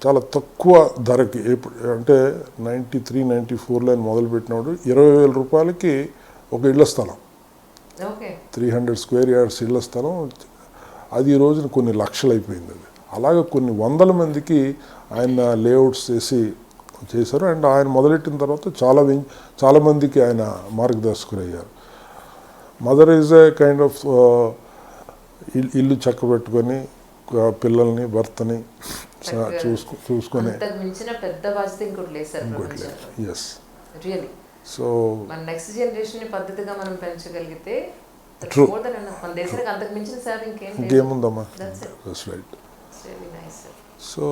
చాలా తక్కువ ధరకి, అంటే 93-94లో ఆయన మొదలుపెట్టినప్పుడు 20,000 రూపాయలకి ఒక ఇళ్ల స్థలం, 300 square yards ఇళ్ల స్థలం, అది ఈ రోజున కొన్ని లక్షలు అయిపోయింది. అది అలాగే కొన్ని 100 మందికి ఆయన లేఅవుట్స్ చేశారు. అండ్ ఆయన మొదలెట్టిన తర్వాత చాలా మందికి ఆయన మార్గదర్శకులు అయ్యారు. Mother is a kind of ఇల్లు చక్కబెట్టుకొని పిల్లల్ని, భర్తని చూసుకొని. పెద్ద బాధ్యత ఇంకోటి లేదు సార్. ఎస్. రియల్లీ సో మన నెక్స్ట్ జనరేషన్ పద్ధతిగా మనం పెంచగలిగితే True. More than enough. మన దేశానికి అంతకు మించిన సేవ ఇంకేం లేదు. ఇంకేముందమ్మా, That's it. That's right. It's really nice, sir. So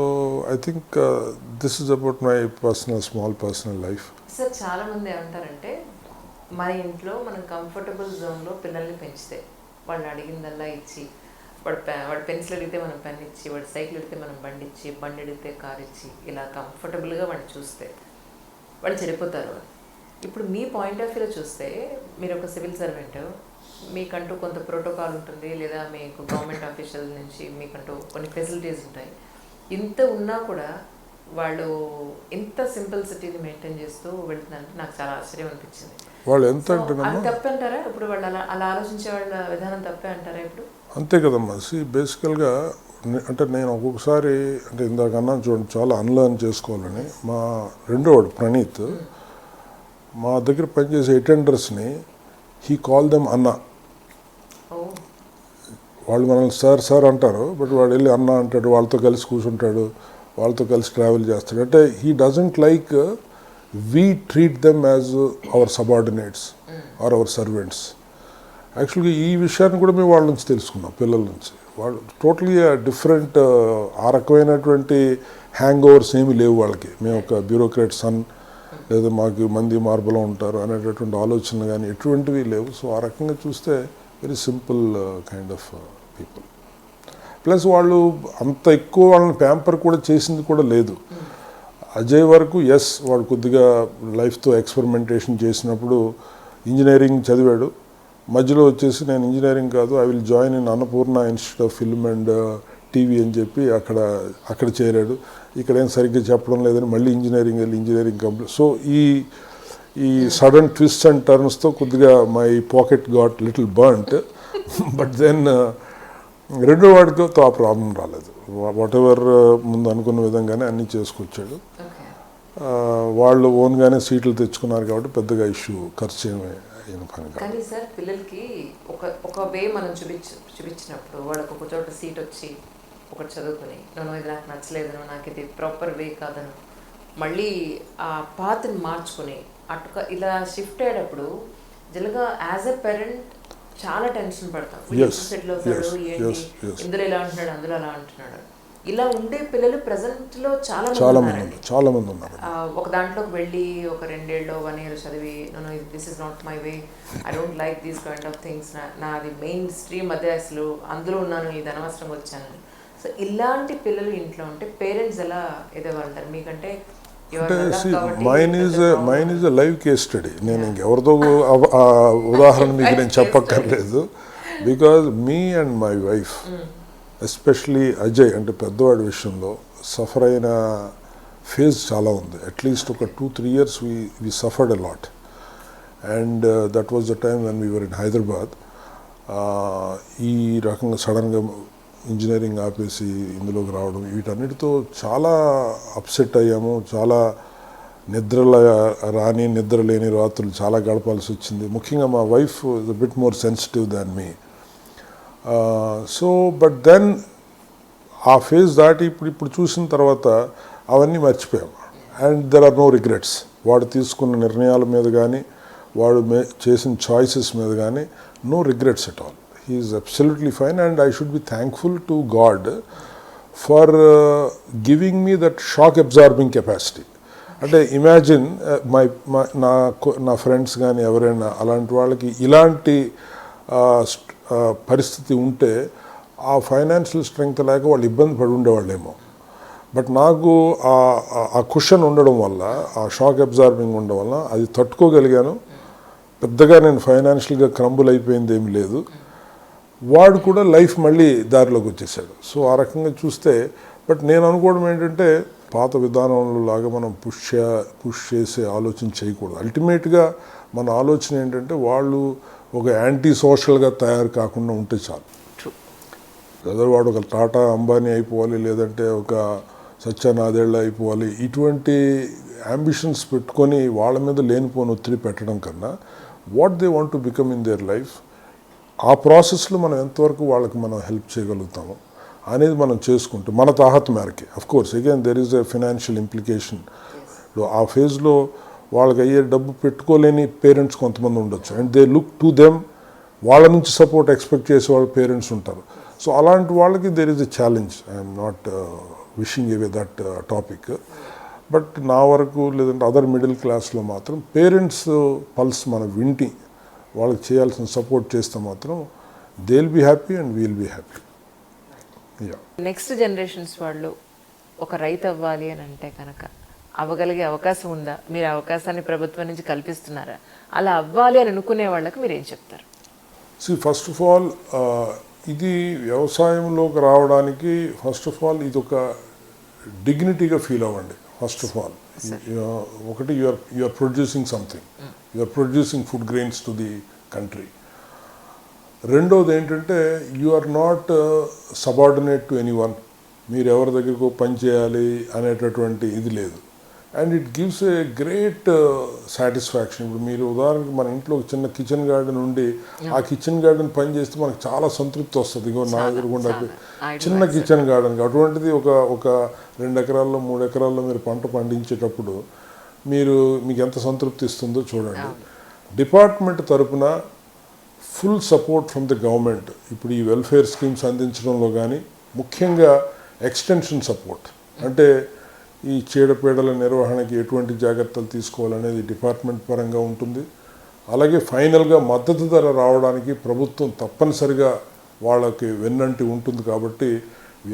I think this is about my small personal life. Sir చాలా మంది ఏమంటారంటే మన ఇంట్లో మనం కంఫర్టబుల్ జోన్లో పిల్లల్ని పెంచితే వాళ్ళు అడిగిందల్లా ఇచ్చి, వాడు పెన్సిల్ అడిగితే మనం పెన్ ఇచ్చి, వాడు సైకిల్ అడిగితే మనం బండి ఇచ్చి, బండి అడిగితే కార్ ఇచ్చి, ఇలా కంఫర్టబుల్గా వాడిని చూస్తే వాళ్ళు చెడిపోతారు అని. ఇప్పుడు మీ పాయింట్ ఆఫ్ వ్యూలో చూస్తే మీరు ఒక సివిల్ సర్వెంట్, మీకంటూ కొంత ప్రోటోకాల్ ఉంటుంది, లేదా మీకు గవర్నమెంట్ ఆఫీషియల్ నుంచి మీకంటూ కొన్ని ఫెసిలిటీస్ ఉంటాయి. ఇంత ఉన్నా కూడా వాళ్ళు ఇంత సింపుల్సిటీని మెయింటైన్ చేస్తూ వెళ్తున్నారంటే నాకు చాలా ఆశ్చర్యం అనిపించింది. వాళ్ళు ఎంత So, అంటేనమ్మా, అది తప్పే అంటారా ఇప్పుడు? వాళ్ళు అలా ఆలోచించే వాళ్ళ విధానం తప్పే అంటారా ఇప్పుడు? అంతే కదమ్మా. బేసికల్గా అంటే నేను ఒక్కొక్కసారి అంటే ఇందాక అన్నాను చూడండి, చాలా అన్లర్న్ చేసుకోవాలని. మా రెండోవాడు ప్రణీత్ మా దగ్గర పనిచేసే అటెండర్స్ని హీ కాల్ దెమ్ అన్న. ఓ వాళ్ళు మనల్ని సార్ సార్ అంటారు, బట్ వాడు వెళ్ళి అన్న అంటాడు, వాళ్ళతో కలిసి కూర్చుంటాడు, వాళ్ళతో కలిసి ట్రావెల్ చేస్తాడు. అంటే he doesn't like we treat them as our subordinates or our servants. యాక్చువల్గా ఈ విషయాన్ని కూడా మేము వాళ్ళ నుంచి తెలుసుకున్నాం, పిల్లల నుంచి. వాళ్ళు టోటలీ డిఫరెంట్, ఆ రకమైనటువంటి హ్యాంగ్ ఓవర్స్ ఏమీ లేవు వాళ్ళకి. మేము ఒక బ్యూరోక్రాట్ సన్, లేదా మాకు మంది మార్పులో ఉంటారు అనేటటువంటి ఆలోచనలు కానీ ఎటువంటివి లేవు. సో ఆ రకంగా చూస్తే very simple kind of people. Plus వాళ్ళు అంత ఎక్కువ వాళ్ళని ప్యాంపర్ కూడా చేసింది కూడా లేదు. అజయ్ వరకు ఎస్, వాడు కొద్దిగా లైఫ్తో ఎక్స్పెరిమెంటేషన్ చేసినప్పుడు ఇంజనీరింగ్ చదివాడు. మధ్యలో వచ్చేసి నేను ఇంజనీరింగ్ కాదు, I will join in Annapurna institute of film and TV అని చెప్పి అక్కడ చేరాడు. ఇక్కడ ఏం సరిగ్గా చెప్పడం లేదని మళ్ళీ ఇంజనీరింగ్ వెళ్ళి ఇంజనీరింగ్ కంప్లీట్. సో ఈ సడన్ ట్విస్ట్ అండ్ టర్న్స్తో కొద్దిగా my pocket got little burnt. But then రెండో వాడితో ఆ ప్రాబ్లం రాలేదు. వాట్ ఎవర్ ముందు అనుకున్న విధంగానే అన్నీ చేసుకొచ్చాడు. ఓకే. వాళ్ళు ఓన్గానే సీట్లు తెచ్చుకున్నారు కాబట్టి పెద్దగా ఇష్యూ, ఖర్చు ఏమి అయిన పని కాదు. కానీ సార్ పిల్లలకి ఒక వే మనం చూపించినప్పుడు వాళ్ళకి ఒక చోట సీట్ వచ్చి ఒకటి చదువుకుని, నేను ఇది నాకు నచ్చలేదను, నాకు ఇది ప్రాపర్ వే కాదను, మళ్ళీ ఆ పాత్ని మార్చుకొని ఇలా షిఫ్ట్ అయ్యేటప్పుడు జనరల్గా యాజ్ ఎ పేరెంట్ చాలా టెన్షన్ పడతాం. సెటిల్ అవుతాడు, ఏంటి ఇందులో ఇలా అంటున్నాడు, అందులో అలా అంటున్నాడు. ఇలా ఉండే పిల్లలు ప్రెసెంట్ లో చాలా మంది ఉన్నారు. ఒక దాంట్లోకి వెళ్ళి ఒక 2 ఏళ్ళు 1 year చదివి, no this is not my way, I don't like these kind of things, నాది మెయిన్ స్ట్రీమ్ అదే, అసలు అందులో ఉన్నాను, ఇది అనవసరంగా వచ్చాను. సో ఇలాంటి పిల్లలు ఇంట్లో ఉంటే పేరెంట్స్ ఎలా ఎదగలుగుతారు? మీకంటే mine is a live case study. నేను ఇంకెవరితో ఉదాహరణ మీకు నేను చెప్పక్కర్లేదు. Because me and my wife, especially Ajay అంటే పెద్దవాడి విషయంలో సఫర్ అయిన ఫేజ్ చాలా ఉంది. అట్లీస్ట్ ఒక 2-3 years we suffered a lot. And that was the time when we were in Hyderabad. ఈ రకంగా సడన్గా ఇంజనీరింగ్ ఆపేసి ఇందులోకి రావడం, వీటన్నిటితో చాలా అప్సెట్ అయ్యాము. చాలా నిద్ర లేని రాత్రులు చాలా గడపాల్సి వచ్చింది. ముఖ్యంగా మా wife is a bit more sensitive than me. So but then ఆ ఫేజ్ దాటి ఇప్పుడు చూసిన తర్వాత అవన్నీ మర్చిపోయాము. And there are no regrets. వాడు తీసుకున్న నిర్ణయాల మీద కానీ, వాడు చేసిన చాయిసెస్ మీద కానీ no regrets at all. He is absolutely fine, and I should be thankful to God for giving me that shock absorbing capacity. అంటే ఇమాజిన్ నా ఫ్రెండ్స్ కానీ ఎవరైనా అలాంటి వాళ్ళకి ఇలాంటి పరిస్థితి ఉంటే ఆ ఫైనాన్షియల్ స్ట్రెంగ్త్ లేక వాళ్ళు ఇబ్బంది పడి ఉండేవాళ్ళేమో. బట్ నాకు ఆ కుషన్ ఉండడం వల్ల, ఆ షాక్ అబ్జార్బింగ్ ఉండడం వల్ల అది తట్టుకోగలిగాను. పెద్దగా నేను ఫైనాన్షియల్గా క్రంబుల్ అయిపోయింది ఏమి లేదు. వాడు కూడా లైఫ్ మళ్ళీ దారిలోకి వచ్చేసాడు. సో ఆ రకంగా చూస్తే, బట్ నేను అనుకోవడం ఏంటంటే పాత విధానంలో లాగా మనం పుష్ చేసే ఆలోచన చేయకూడదు. అల్టిమేట్గా మన ఆలోచన ఏంటంటే వాళ్ళు ఒక యాంటీ సోషల్గా తయారు కాకుండా ఉంటే చాలు. లేదా వాడు ఒక టాటా అంబానీ అయిపోవాలి, లేదంటే ఒక సత్యనాదేళ్ళ అయిపోవాలి, ఇటువంటి అంబిషన్స్ పెట్టుకొని వాళ్ళ మీద లేనిపోని ఒత్తిడి పెట్టడం కన్నా what they want to become in their life, ఆ ప్రాసెస్లో మనం ఎంతవరకు వాళ్ళకి మనం హెల్ప్ చేయగలుగుతాము అనేది మనం చేసుకుంటూ మన తాహత్ మేరకి. Of course again there is a financial implication. ఆ ఫేజ్లో వాళ్ళకి అయ్యే డబ్బు పెట్టుకోలేని పేరెంట్స్ కొంతమంది ఉండొచ్చు, and they look to them, వాళ్ళ నుంచి సపోర్ట్ ఎక్స్పెక్ట్ చేసే వాళ్ళ పేరెంట్స్ ఉంటారు. సో అలాంటి వాళ్ళకి there is a challenge. I'm not wishing away that topic, but నా వరకు లేదంటే అదర్ మిడిల్ క్లాస్లో మాత్రం పేరెంట్స్ పల్స్ మనం వింటి వాళ్ళకి చేయాల్సిన సపోర్ట్ చేస్తే మాత్రం they will be happy and we'll be happy. Next generations వాళ్ళు ఒక రైతు అవ్వాలి అని అంటే కనుక అవ్వగలిగే అవకాశం ఉందా? మీరు అవకాశాన్ని ప్రభుత్వం నుంచి కల్పిస్తున్నారా? అలా అవ్వాలి అని అనుకునే వాళ్ళకి మీరు ఏం చెప్తారు? ఫస్ట్ ఆఫ్ ఆల్ ఇది వ్యవసాయంలోకి రావడానికి ఫస్ట్ ఆఫ్ ఆల్ ఇది ఒక డిగ్నిటీగా ఫీల్ అవ్వండి. ఫస్ట్ ఆఫ్ ఆల్ ఒకటి you are producing something, you are producing food grains to the country. రెండోది ఏంటంటే you are not subordinate to anyone, మీరు ఎవరి దగ్గరకు పని చేయాలి అనేటటువంటి ఇది లేదు. And it gives a great satisfaction. ఇప్పుడు మీరు ఉదాహరణకి మన ఇంట్లో ఒక చిన్న కిచెన్ గార్డెన్ ఉండి ఆ కిచెన్ గార్డెన్ పని చేస్తే మనకు చాలా సంతృప్తి వస్తుంది. ఇంకో నా ఎదురుగుండా చిన్న కిచెన్ గార్డెన్, అటువంటిది ఒక 2 ఎకరాల్లో 3 ఎకరాల్లో మీరు పంట పండించేటప్పుడు మీకు ఎంత సంతృప్తి ఇస్తుందో చూడండి. డిపార్ట్మెంట్ తరపున full support from the government. ఇప్పుడు ఈ వెల్ఫేర్ స్కీమ్స్ అందించడంలో కానీ ముఖ్యంగా ఎక్స్టెన్షన్ సపోర్ట్, అంటే ఈ చీడపీడల నిర్వహణకి ఎటువంటి జాగ్రత్తలు తీసుకోవాలనేది డిపార్ట్మెంట్ పరంగా ఉంటుంది. అలాగే ఫైనల్గా మద్దతు ధర రావడానికి ప్రభుత్వం తప్పనిసరిగా వాళ్ళకి వెన్నంటి ఉంటుంది. కాబట్టి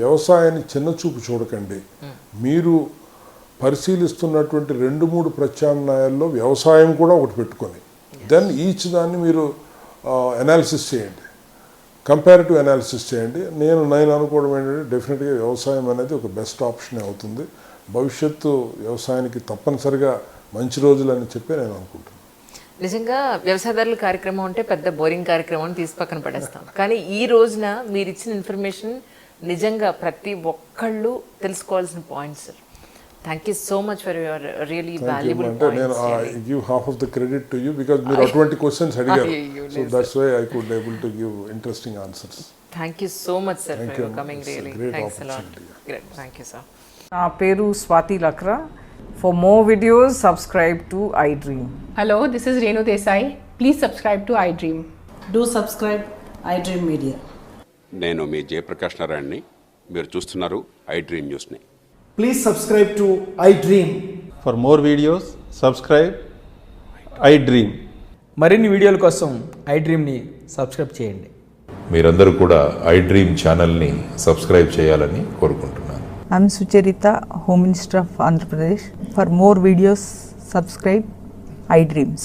వ్యవసాయాన్ని చిన్నచూపు చూడకండి. మీరు పరిశీలిస్తున్నటువంటి 2-3 ప్రత్యామ్నాయాల్లో వ్యవసాయం కూడా ఒకటి పెట్టుకొని దెన్ ఈచ్ దాన్ని మీరు అనాలిసిస్ చేయండి, కంపారిటివ్ అనాలిసిస్ చేయండి. నేను అనుకోవడం ఏంటంటే డెఫినెట్గా వ్యవసాయం అనేది ఒక బెస్ట్ ఆప్షన్ అవుతుంది. భవిష్యత్తు వ్యవసాయానికి తప్పనిసరిగా మంచి రోజులని చెప్పి నేను అనుకుంటున్నాను. నిజంగా వ్యవసాయదారుల కార్యక్రమం అంటే పెద్ద బోరింగ్ కార్యక్రమం తీసి పక్కన పడేస్తాం, కానీ ఈ రోజున మీరు ఇచ్చిన ఇన్ఫర్మేషన్ నిజంగా ప్రతి ఒక్కళ్ళు తెలుసుకోవాల్సిన points. Thank you so much for your really valuable points. నేను I give half of the credit to you because మీరు అటువంటి క్వశ్చన్స్ అడిగారు. So that's why I could able to give interesting answers. Thank you so much sir for your coming. Really thanks a lot. Great. Thank you sir. నా పేరు Swathi Lakra. For more videos subscribe to iDream. Hello, this is Renu Desai. Please subscribe to iDream. Do subscribe iDream Media. నేను మీ జయప్రకాష్ నారాయణని. మీరు చూస్తున్నారు iDream న్యూస్ని. Please subscribe to iDream. For more videos, subscribe iDream. మరిన్ని వీడియోల కోసం iDreamని subscribe చేయండి. మీరందరూ కూడా iDream ఛానల్ని సబ్స్క్రైబ్ చేయాలని కోరుకుంటున్నాను. I'm Sucharita, Home Minister of Andhra Pradesh. For more videos, subscribe iDreams.